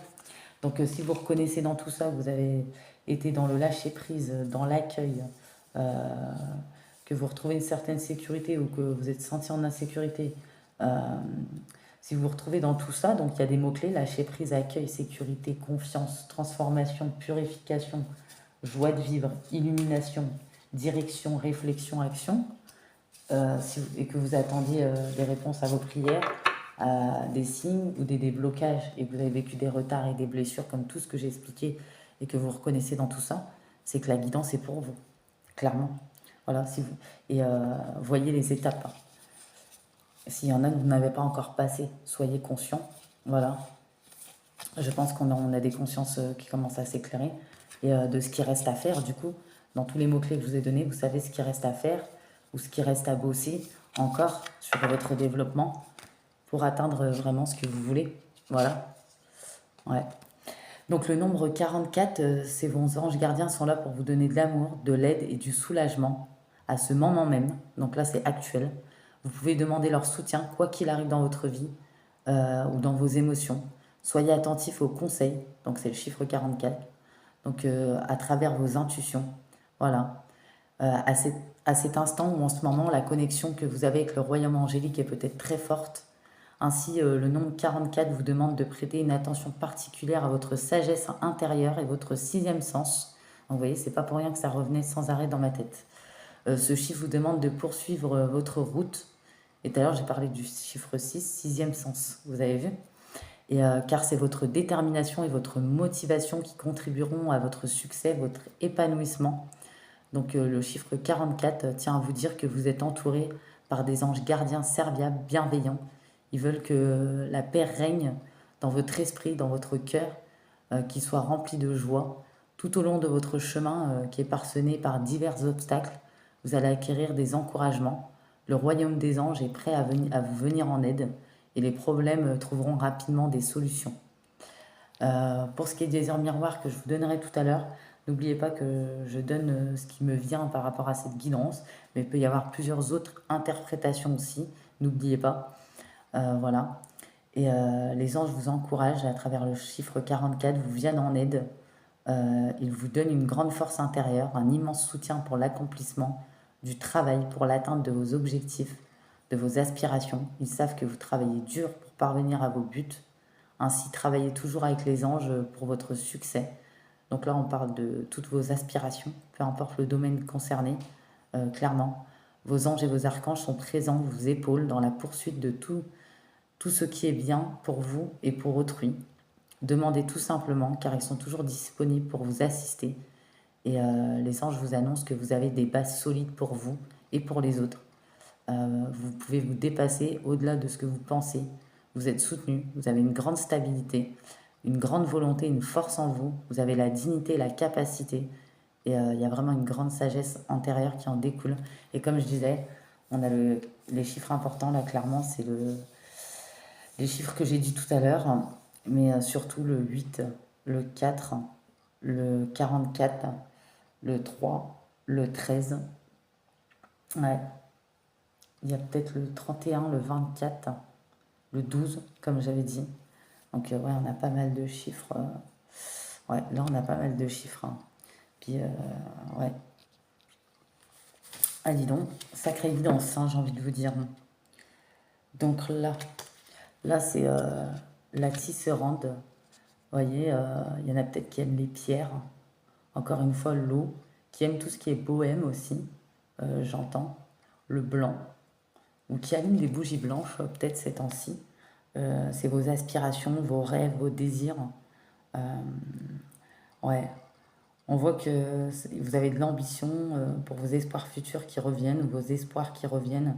Donc, si vous reconnaissez dans tout ça, vous avez été dans le lâcher-prise, dans l'accueil, euh, que vous retrouvez une certaine sécurité ou que vous êtes senti en insécurité, euh, Si vous vous retrouvez dans tout ça, donc il y a des mots-clés, lâcher prise, accueil, sécurité, confiance, transformation, purification, joie de vivre, illumination, direction, réflexion, action, et que vous attendiez des réponses à vos prières, à des signes ou des déblocages, et que vous avez vécu des retards et des blessures comme tout ce que j'ai expliqué, et que vous reconnaissez dans tout ça, c'est que la guidance est pour vous, clairement. Voilà, si vous, et voyez les étapes. S'il y en a que vous n'avez pas encore passé, soyez conscients. Voilà. Je pense qu'on a des consciences qui commencent à s'éclairer. Et de ce qui reste à faire, du coup, dans tous les mots-clés que je vous ai donnés, vous savez ce qui reste à faire ou ce qui reste à bosser encore sur votre développement pour atteindre vraiment ce que vous voulez. Voilà. Ouais. Donc le nombre 44, c'est vos anges gardiens sont là pour vous donner de l'amour, de l'aide et du soulagement à ce moment même. Donc là, c'est actuel. Vous pouvez demander leur soutien, quoi qu'il arrive dans votre vie ou dans vos émotions. Soyez attentifs aux conseils, donc c'est le chiffre 44, donc à travers vos intuitions. Voilà. À cet instant ou en ce moment, la connexion que vous avez avec le royaume angélique est peut-être très forte. Ainsi, le nombre 44 vous demande de prêter une attention particulière à votre sagesse intérieure et votre sixième sens. Donc, vous voyez, c'est pas pour rien que ça revenait sans arrêt dans ma tête. Ce chiffre vous demande de poursuivre votre route. Et tout à l'heure, j'ai parlé du chiffre 6, sixième sens. Vous avez vu? Et car c'est votre détermination et votre motivation qui contribueront à votre succès, votre épanouissement. Donc le chiffre 44 tient à vous dire que vous êtes entouré par des anges gardiens serviables, bienveillants. Ils veulent que la paix règne dans votre esprit, dans votre cœur, qu'il soit rempli de joie. Tout au long de votre chemin qui est parsemé par divers obstacles, vous allez acquérir des encouragements. Le royaume des anges est prêt à vous venir en aide et les problèmes trouveront rapidement des solutions. Pour ce qui est des heures miroirs que je vous donnerai tout à l'heure, n'oubliez pas que je donne ce qui me vient par rapport à cette guidance, mais il peut y avoir plusieurs autres interprétations aussi, n'oubliez pas. Voilà. Et les anges vous encouragent à travers le chiffre 44, vous viennent en aide. Ils vous donnent une grande force intérieure, un immense soutien pour l'accomplissement du travail, pour l'atteinte de vos objectifs, de vos aspirations. Ils savent que vous travaillez dur pour parvenir à vos buts. Ainsi, travaillez toujours avec les anges pour votre succès. Donc là, on parle de toutes vos aspirations, peu importe le domaine concerné, clairement. Vos anges et vos archanges sont présents, vous épaulent dans la poursuite de tout ce qui est bien pour vous et pour autrui. Demandez tout simplement, car ils sont toujours disponibles pour vous assister. Et les anges vous annoncent que vous avez des bases solides pour vous et pour les autres. Vous pouvez vous dépasser au-delà de ce que vous pensez. Vous êtes soutenu, vous avez une grande stabilité, une grande volonté, une force en vous. Vous avez la dignité, la capacité. Et il y a vraiment une grande sagesse intérieure qui en découle. Et comme je disais, on a les chiffres importants, là, clairement, c'est les chiffres que j'ai dit tout à l'heure, mais surtout le 8, le 4, le 44, le 3, le 13. Ouais. Il y a peut-être le 31, le 24, le 12, comme j'avais dit. Donc, ouais, on a pas mal de chiffres. Ouais, là, on a pas mal de chiffres. Puis, ouais. Ah, dis donc, sacrée guidance, hein, j'ai envie de vous dire. Donc là c'est la tisserande. Vous voyez, il y en a peut-être qui aiment les pierres. Encore une fois, l'eau. Qui aiment tout ce qui est bohème aussi, j'entends. Le blanc. Ou qui allument des bougies blanches, peut-être ces temps-ci. C'est vos aspirations, vos rêves, vos désirs. Ouais. On voit que vous avez de l'ambition pour vos espoirs futurs qui reviennent, vos espoirs qui reviennent.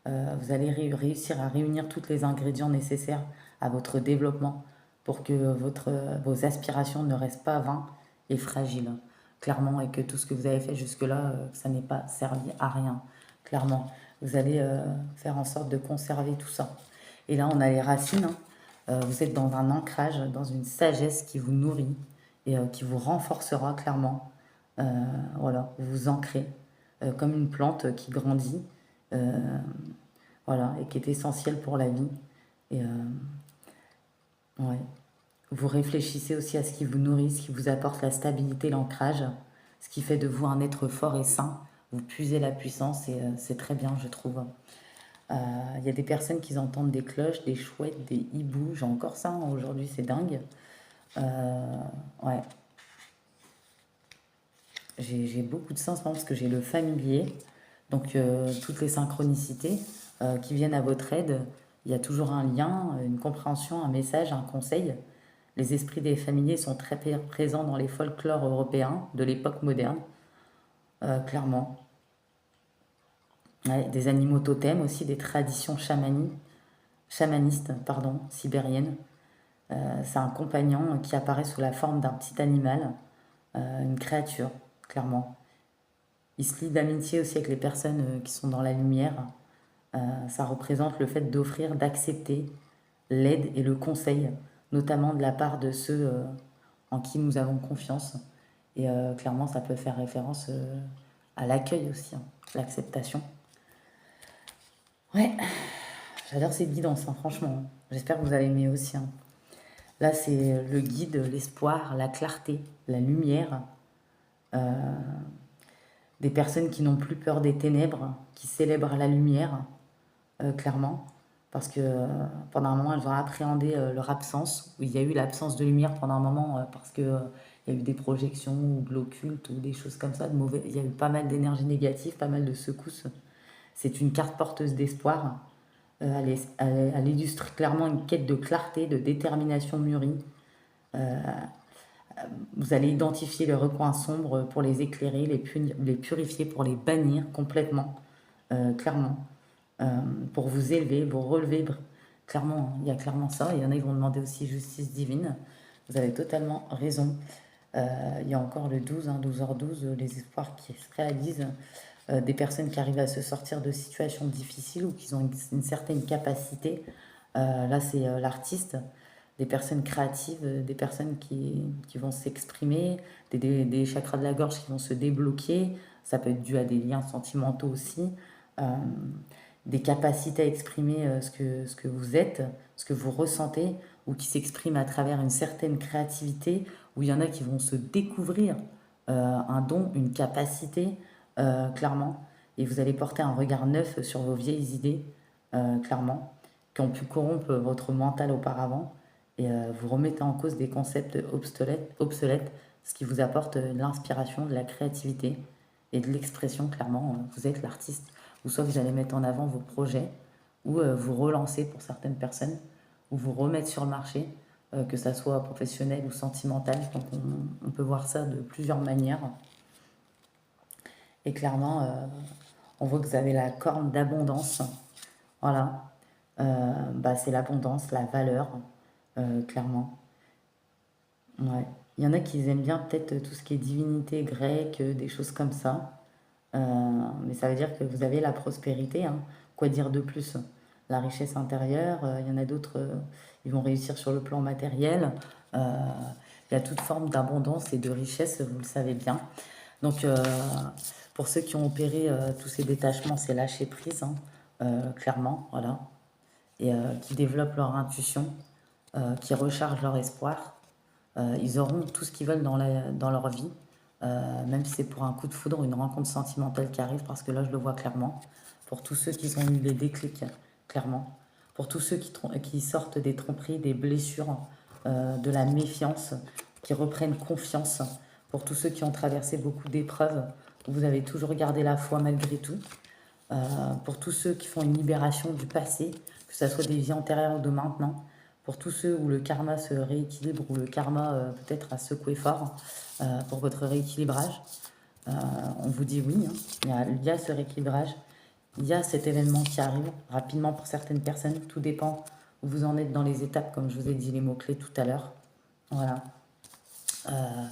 Vous allez réussir à réunir tous les ingrédients nécessaires à votre développement pour que vos aspirations ne restent pas vaines et fragiles, clairement, et que tout ce que vous avez fait jusque-là, ça n'ait pas servi à rien, clairement. Vous allez faire en sorte de conserver tout ça. Et là, on a les racines. Vous êtes dans un ancrage, dans une sagesse qui vous nourrit et qui vous renforcera, clairement. Voilà, vous vous ancrez comme une plante qui grandit. Voilà, et qui est essentiel pour la vie. Et ouais. Vous réfléchissez aussi à ce qui vous nourrit, ce qui vous apporte la stabilité, l'ancrage, ce qui fait de vous un être fort et sain. Vous puisez la puissance et c'est très bien, je trouve. Il y a des personnes qui entendent des cloches, des chouettes, des hiboux. J'ai encore ça, hein, aujourd'hui, c'est dingue. Euh, ouais, j'ai beaucoup de sens parce que j'ai le familier. Donc, toutes les synchronicités qui viennent à votre aide, il y a toujours un lien, une compréhension, un message, un conseil. Les esprits des familiers sont très présents dans les folklores européens de l'époque moderne, clairement. Ouais, des animaux totems aussi, des traditions chamanistes, pardon, sibériennes. C'est un compagnon qui apparaît sous la forme d'un petit animal, une créature, clairement. Il se lie d'amitié aussi avec les personnes qui sont dans la lumière. Ça représente le fait d'offrir, d'accepter l'aide et le conseil, notamment de la part de ceux en qui nous avons confiance. Et clairement, ça peut faire référence à l'accueil aussi, hein, l'acceptation. Ouais, j'adore ces guidances, hein, franchement. J'espère que vous avez aimé aussi, hein. Là, c'est le guide, l'espoir, la clarté, la lumière. euh, des personnes qui n'ont plus peur des ténèbres, qui célèbrent la lumière, clairement. Parce que pendant un moment, elles ont appréhendé leur absence. Il y a eu l'absence de lumière pendant un moment parce que il y a eu des projections ou de l'occulte ou des choses comme ça, de mauvais. Il y a eu pas mal d'énergie négative, pas mal de secousses. C'est une carte porteuse d'espoir. Elle illustre clairement une quête de clarté, de détermination mûrie. Euh, Vous allez identifier les recoins sombres pour les éclairer, les purifier, pour les bannir complètement, clairement. Euh, pour vous élever, vous relever. Clairement, il y a clairement ça. Il y en a qui vont demander aussi justice divine. Vous avez totalement raison. Il y a encore le 12, hein, 12h12, les espoirs qui se réalisent, des personnes qui arrivent à se sortir de situations difficiles ou qui ont une certaine capacité. Là, c'est l'artiste, des personnes créatives, des personnes qui vont s'exprimer, des chakras de la gorge qui vont se débloquer. Ça peut être dû à des liens sentimentaux aussi. Euh, des capacités à exprimer ce que vous êtes, ce que vous ressentez, ou qui s'expriment à travers une certaine créativité, où il y en a qui vont se découvrir un don, une capacité, clairement, et vous allez porter un regard neuf sur vos vieilles idées, clairement, qui ont pu corrompre votre mental auparavant, et vous remettez en cause des concepts obsolètes, ce qui vous apporte de l'inspiration, de la créativité et de l'expression, clairement, vous êtes l'artiste. Ou soit vous allez mettre en avant vos projets, ou vous relancer pour certaines personnes, ou vous remettre sur le marché, que ça soit professionnel ou sentimental. Donc on peut voir ça de plusieurs manières. Et clairement, on voit que vous avez la corne d'abondance. Voilà. Bah, c'est l'abondance, la valeur, clairement. Ouais. Il y en a qui aiment bien peut-être tout ce qui est divinité grecque, des choses comme ça. Mais ça veut dire que vous avez la prospérité, hein. Quoi dire de plus? La richesse intérieure, il y en a d'autres, ils vont réussir sur le plan matériel. Euh, il y a toute forme d'abondance et de richesse, vous le savez bien. Donc, pour ceux qui ont opéré tous ces détachements, c'est lâcher prise, hein, clairement, voilà. Et qui développent leur intuition, qui rechargent leur espoir. Ils auront tout ce qu'ils veulent dans leur vie, même si c'est pour un coup de foudre, une rencontre sentimentale qui arrive, parce que là, je le vois clairement. Pour tous ceux qui ont eu les déclics, clairement. Pour tous ceux qui sortent des tromperies, des blessures, de la méfiance, qui reprennent confiance. Pour tous ceux qui ont traversé beaucoup d'épreuves, vous avez toujours gardé la foi malgré tout. Pour tous ceux qui font une libération du passé, que ce soit des vies antérieures ou de maintenant, pour tous ceux où le karma se rééquilibre, où le karma peut-être a secoué fort pour votre rééquilibrage, euh, on vous dit oui, hein. Il y a ce rééquilibrage, il y a cet événement qui arrive rapidement pour certaines personnes, tout dépend où vous en êtes dans les étapes, comme je vous ai dit les mots-clés tout à l'heure. Voilà. Euh,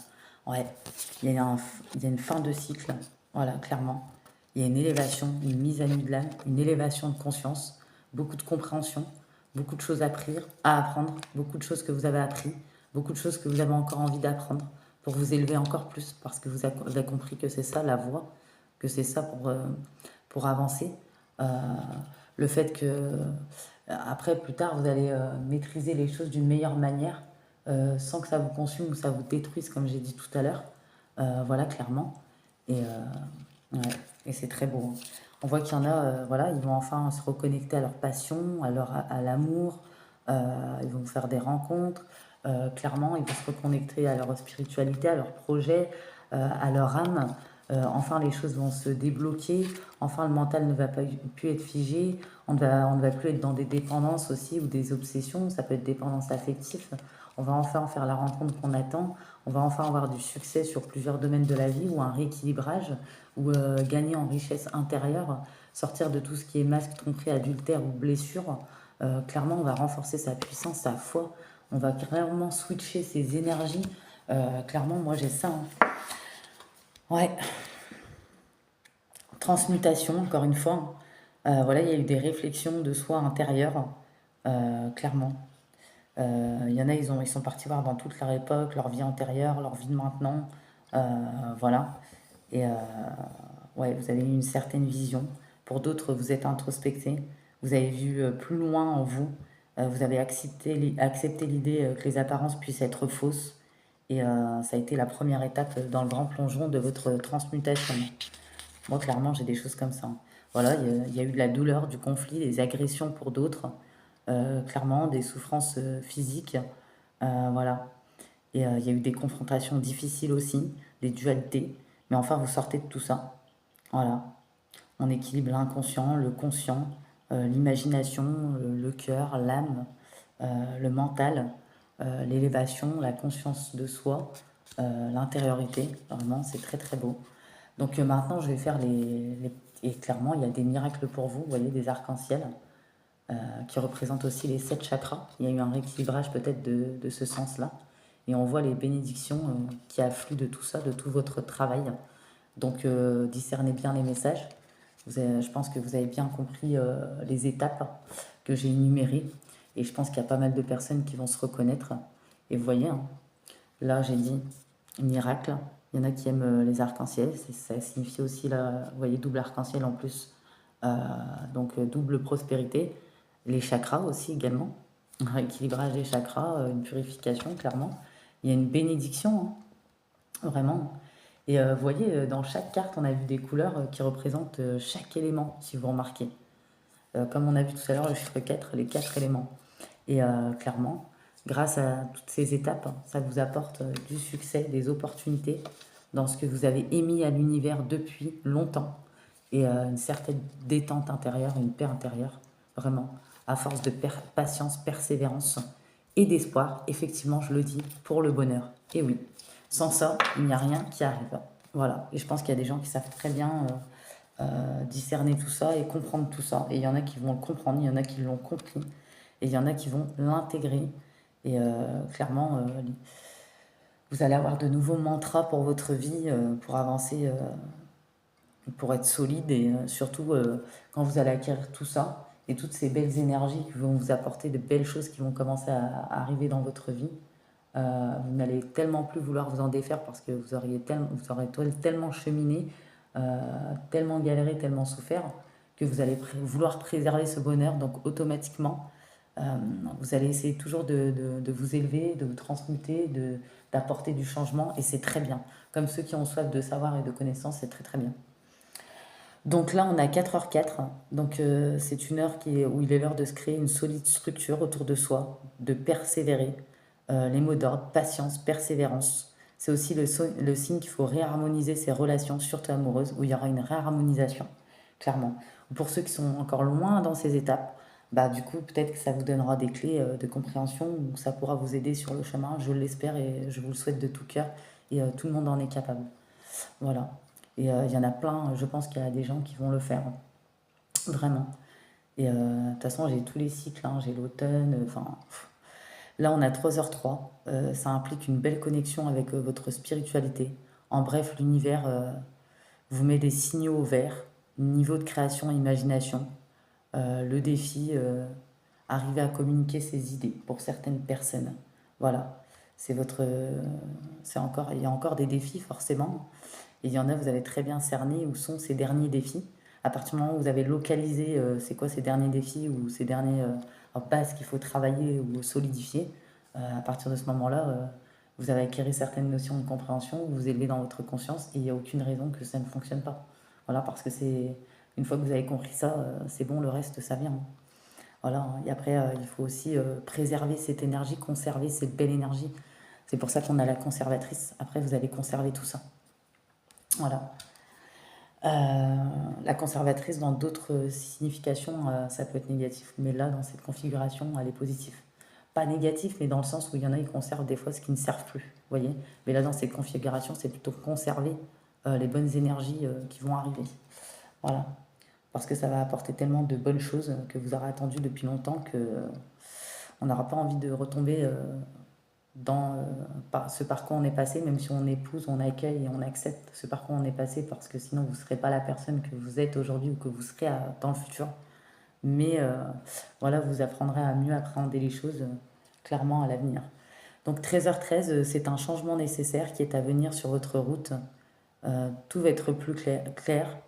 ouais, il y a une fin de cycle, voilà, clairement. Il y a une élévation, une mise à nu de l'âme, une élévation de conscience, beaucoup de compréhension, beaucoup de choses à apprendre, beaucoup de choses que vous avez appris, beaucoup de choses que vous avez encore envie d'apprendre pour vous élever encore plus, parce que vous avez compris que c'est ça la voie, que c'est ça pour avancer. Euh, le fait que après, plus tard, vous allez maîtriser les choses d'une meilleure manière, sans que ça vous consume ou ça vous détruise, comme j'ai dit tout à l'heure. Voilà, clairement. Et Ouais, et c'est très beau, hein. On voit qu'il y en a, voilà, ils vont enfin se reconnecter à leur passion, à l'amour, ils vont faire des rencontres, clairement, ils vont se reconnecter à leur spiritualité, à leur projet, à leur âme. Enfin, les choses vont se débloquer, enfin, le mental ne va pas plus être figé, on ne va plus être dans des dépendances aussi ou des obsessions, ça peut être dépendance affective. On va enfin faire la rencontre qu'on attend, on va enfin avoir du succès sur plusieurs domaines de la vie ou un rééquilibrage ou gagner en richesse intérieure, sortir de tout ce qui est masque, tromperie, adultère ou blessure. Clairement, on va renforcer sa puissance, sa foi. On va clairement switcher ses énergies. Clairement, moi j'ai ça, hein. Ouais, transmutation, encore une fois. Voilà, il y a eu des réflexions de soi intérieure, clairement. Il y en a, ils sont partis voir dans toute leur époque, leur vie antérieure, leur vie de maintenant. Voilà. Et ouais, vous avez eu une certaine vision. Pour d'autres, vous êtes introspecté. Vous avez vu plus loin en vous. Vous avez accepté l'idée que les apparences puissent être fausses. Et ça a été la première étape dans le grand plongeon de votre transmutation. Moi, clairement, j'ai des choses comme ça, hein. Voilà, il y a eu de la douleur, du conflit, des agressions pour d'autres. Clairement, des souffrances physiques. Voilà. Et il y a eu des confrontations difficiles aussi, des dualités. Mais enfin, vous sortez de tout ça. Voilà. On équilibre l'inconscient, le conscient, l'imagination, le cœur, l'âme, le mental, l'élévation, la conscience de soi, l'intériorité. Vraiment, c'est très très beau. Donc maintenant, je vais faire Et clairement, il y a des miracles pour vous, vous voyez, des arcs-en-ciel qui représentent aussi les 7 chakras. Il y a eu un rééquilibrage peut-être de ce sens-là. Et on voit les bénédictions qui affluent de tout ça, de tout votre travail. Donc discernez bien les messages. Je pense que vous avez bien compris les étapes que j'ai énumérées. Et je pense qu'il y a pas mal de personnes qui vont se reconnaître. Et vous voyez, hein, là j'ai dit miracle. Il y en a qui aiment les arcs-en-ciel. Ça signifie aussi, là, vous voyez, double arc-en-ciel en plus. Euh, donc double prospérité. Les chakras aussi également. Un rééquilibrage des chakras, une purification clairement. Il y a une bénédiction, hein, vraiment. Et vous voyez, dans chaque carte, on a vu des couleurs qui représentent chaque élément, si vous remarquez. Comme on a vu tout à l'heure, le chiffre 4, les 4 éléments. Et clairement, grâce à toutes ces étapes, hein, ça vous apporte du succès, des opportunités dans ce que vous avez émis à l'univers depuis longtemps. Et une certaine détente intérieure, une paix intérieure, vraiment, à force de patience, persévérance et d'espoir, effectivement, je le dis, pour le bonheur. Et oui, sans ça, il n'y a rien qui arrive. Voilà, et je pense qu'il y a des gens qui savent très bien discerner tout ça et comprendre tout ça. Et il y en a qui vont le comprendre, il y en a qui l'ont compris, et il y en a qui vont l'intégrer. Et clairement, vous allez avoir de nouveaux mantras pour votre vie, pour avancer, pour être solide, et surtout quand vous allez acquérir tout ça, et toutes ces belles énergies qui vont vous apporter de belles choses qui vont commencer à arriver dans votre vie. Vous n'allez tellement plus vouloir vous en défaire parce que vous aurez tellement cheminé, tellement galéré, tellement souffert, que vous allez vouloir préserver ce bonheur. Donc automatiquement, euh, vous allez essayer toujours de vous élever, de vous transmuter, d'apporter du changement, et c'est très bien. Comme ceux qui ont soif de savoir et de connaissances, c'est très très bien. Donc là, on a 4h04. Donc c'est une heure où il est l'heure de se créer une solide structure autour de soi, de persévérer. Les mots d'ordre, patience, persévérance. C'est aussi le signe qu'il faut réharmoniser ses relations, surtout amoureuses, où il y aura une réharmonisation, clairement. Pour ceux qui sont encore loin dans ces étapes, bah du coup, peut-être que ça vous donnera des clés de compréhension, ou ça pourra vous aider sur le chemin. Je l'espère et je vous le souhaite de tout cœur. Et tout le monde en est capable. Voilà. Et il y en a plein, je pense qu'il y a des gens qui vont le faire, hein. Vraiment. Et de toute façon, j'ai tous les cycles, hein. J'ai l'automne, enfin. Là, on a 3h03. Ça implique une belle connexion avec votre spiritualité. En bref, l'univers vous met des signaux au vert, niveau de création, imagination. Le défi, arriver à communiquer ses idées pour certaines personnes. Voilà. C'est votre, il y a encore des défis forcément. Et il y en a, vous avez très bien cerné où sont ces derniers défis. À partir du moment où vous avez localisé c'est quoi ces derniers défis ou ces derniers bases qu'il faut travailler ou solidifier, à partir de ce moment-là, vous avez acquis certaines notions de compréhension, vous vous élevez dans votre conscience, et il n'y a aucune raison que ça ne fonctionne pas. Voilà, parce que c'est une fois que vous avez compris ça, c'est bon, le reste, ça vient. Voilà, et après, il faut aussi préserver cette énergie, conserver cette belle énergie. C'est pour ça qu'on a la conservatrice. Après, vous allez conserver tout ça. Voilà. Euh, la conservatrice, dans d'autres significations, ça peut être négatif. Mais là, dans cette configuration, elle est positive. Pas négatif, mais dans le sens où il y en a qui conservent des fois ce qui ne servent plus. Vous voyez. Mais là, dans cette configuration, c'est plutôt conserver les bonnes énergies qui vont arriver. Voilà. Parce que ça va apporter tellement de bonnes choses que vous aurez attendu depuis longtemps que on n'aura pas envie de retomber dans ce par quoi on est passé, même si on épouse, on accueille et on accepte ce par quoi on est passé, parce que sinon vous ne serez pas la personne que vous êtes aujourd'hui ou que vous serez dans le futur. Mais voilà, vous apprendrez à mieux appréhender les choses clairement à l'avenir. Donc 13h13, c'est un changement nécessaire qui est à venir sur votre route. Tout va être plus clair.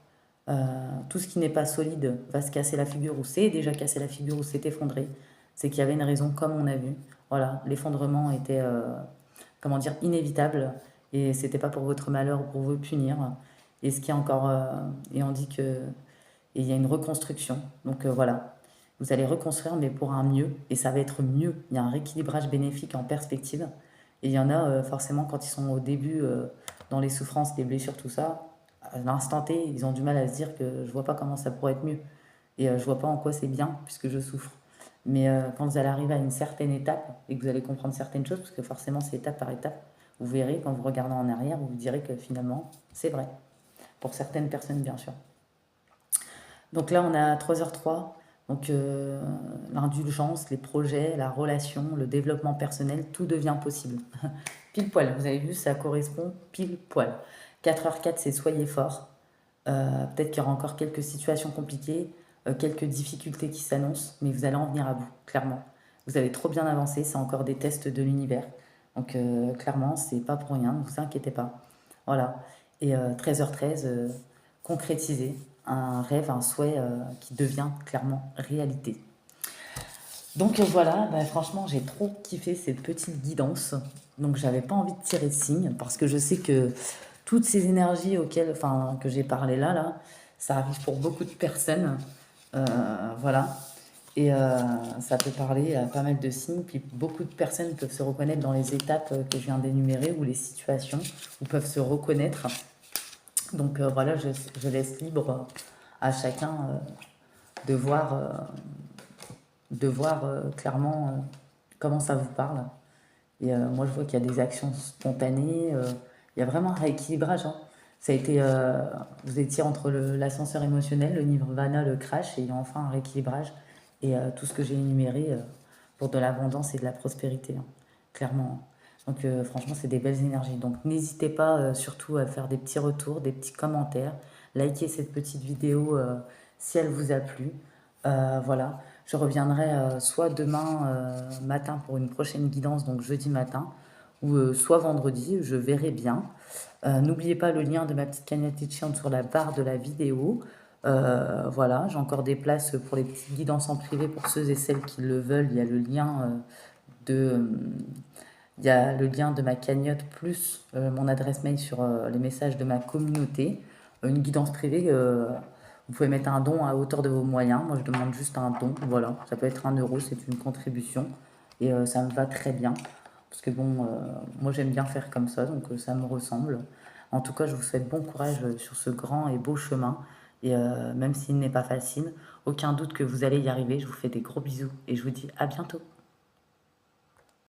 Tout ce qui n'est pas solide va se casser la figure ou s'est déjà cassé la figure ou s'est effondré. C'est qu'il y avait une raison comme on a vu. Voilà, l'effondrement était, comment dire, inévitable et c'était pas pour votre malheur ou pour vous punir. Et ce qui est encore, et on dit que, et il y a une reconstruction. Donc voilà, vous allez reconstruire mais pour un mieux et ça va être mieux. Il y a un rééquilibrage bénéfique en perspective. Et il y en a forcément quand ils sont au début dans les souffrances, les blessures, tout ça, à l'instant T, ils ont du mal à se dire que je vois pas comment ça pourrait être mieux. Et je vois pas en quoi c'est bien puisque je souffre. Mais quand vous allez arriver à une certaine étape et que vous allez comprendre certaines choses, parce que forcément c'est étape par étape, vous verrez quand vous regardez en arrière, vous direz que finalement c'est vrai. Pour certaines personnes bien sûr. Donc là on a 3h03. Donc l'indulgence, les projets, la relation, le développement personnel, tout devient possible. Pile poil, vous avez vu, ça correspond pile poil. 4h04, c'est soyez fort. Peut-être qu'il y aura encore quelques situations compliquées, quelques difficultés qui s'annoncent, mais vous allez en venir à bout, clairement. Vous avez trop bien avancé, c'est encore des tests de l'univers. Donc clairement, c'est pas pour rien, ne vous inquiétez pas. Voilà. Et 13h13, concrétiser un rêve, un souhait qui devient clairement réalité. Donc voilà, bah, franchement, j'ai trop kiffé cette petite guidance. Donc j'avais pas envie de tirer de signe parce que je sais que toutes ces énergies auxquelles, enfin, que j'ai parlé là, ça arrive pour beaucoup de personnes. Euh, voilà. Et ça peut parler à pas mal de signes. Puis beaucoup de personnes peuvent se reconnaître dans les étapes que je viens d'énumérer ou les situations où peuvent se reconnaître. Donc voilà, je laisse libre à chacun de voir, clairement comment ça vous parle. Et moi, je vois qu'il y a des actions spontanées. Il y a vraiment un rééquilibrage, hein. Ça a été, vous étiez entre l'ascenseur émotionnel, le nirvana, le crash, et enfin un rééquilibrage. Et tout ce que j'ai énuméré pour de l'abondance et de la prospérité, hein, clairement. Donc franchement, c'est des belles énergies. Donc n'hésitez pas surtout à faire des petits retours, des petits commentaires. Likez cette petite vidéo si elle vous a plu. Voilà, je reviendrai soit demain matin pour une prochaine guidance, donc jeudi matin, ou soit vendredi, je verrai bien. N'oubliez pas le lien de ma petite cagnotte Tipeee sur la barre de la vidéo. Voilà, j'ai encore des places pour les petites guidances en privé pour ceux et celles qui le veulent. Il y a le lien de, il y a le lien de ma cagnotte plus mon adresse mail sur les messages de ma communauté. Une guidance privée, vous pouvez mettre un don à hauteur de vos moyens. Moi, je demande juste un don. Voilà, ça peut être 1 euro, c'est une contribution. Et ça me va très bien. Parce que bon, moi j'aime bien faire comme ça, donc ça me ressemble. En tout cas, je vous souhaite bon courage sur ce grand et beau chemin. Et même s'il n'est pas facile, aucun doute que vous allez y arriver. Je vous fais des gros bisous et je vous dis à bientôt.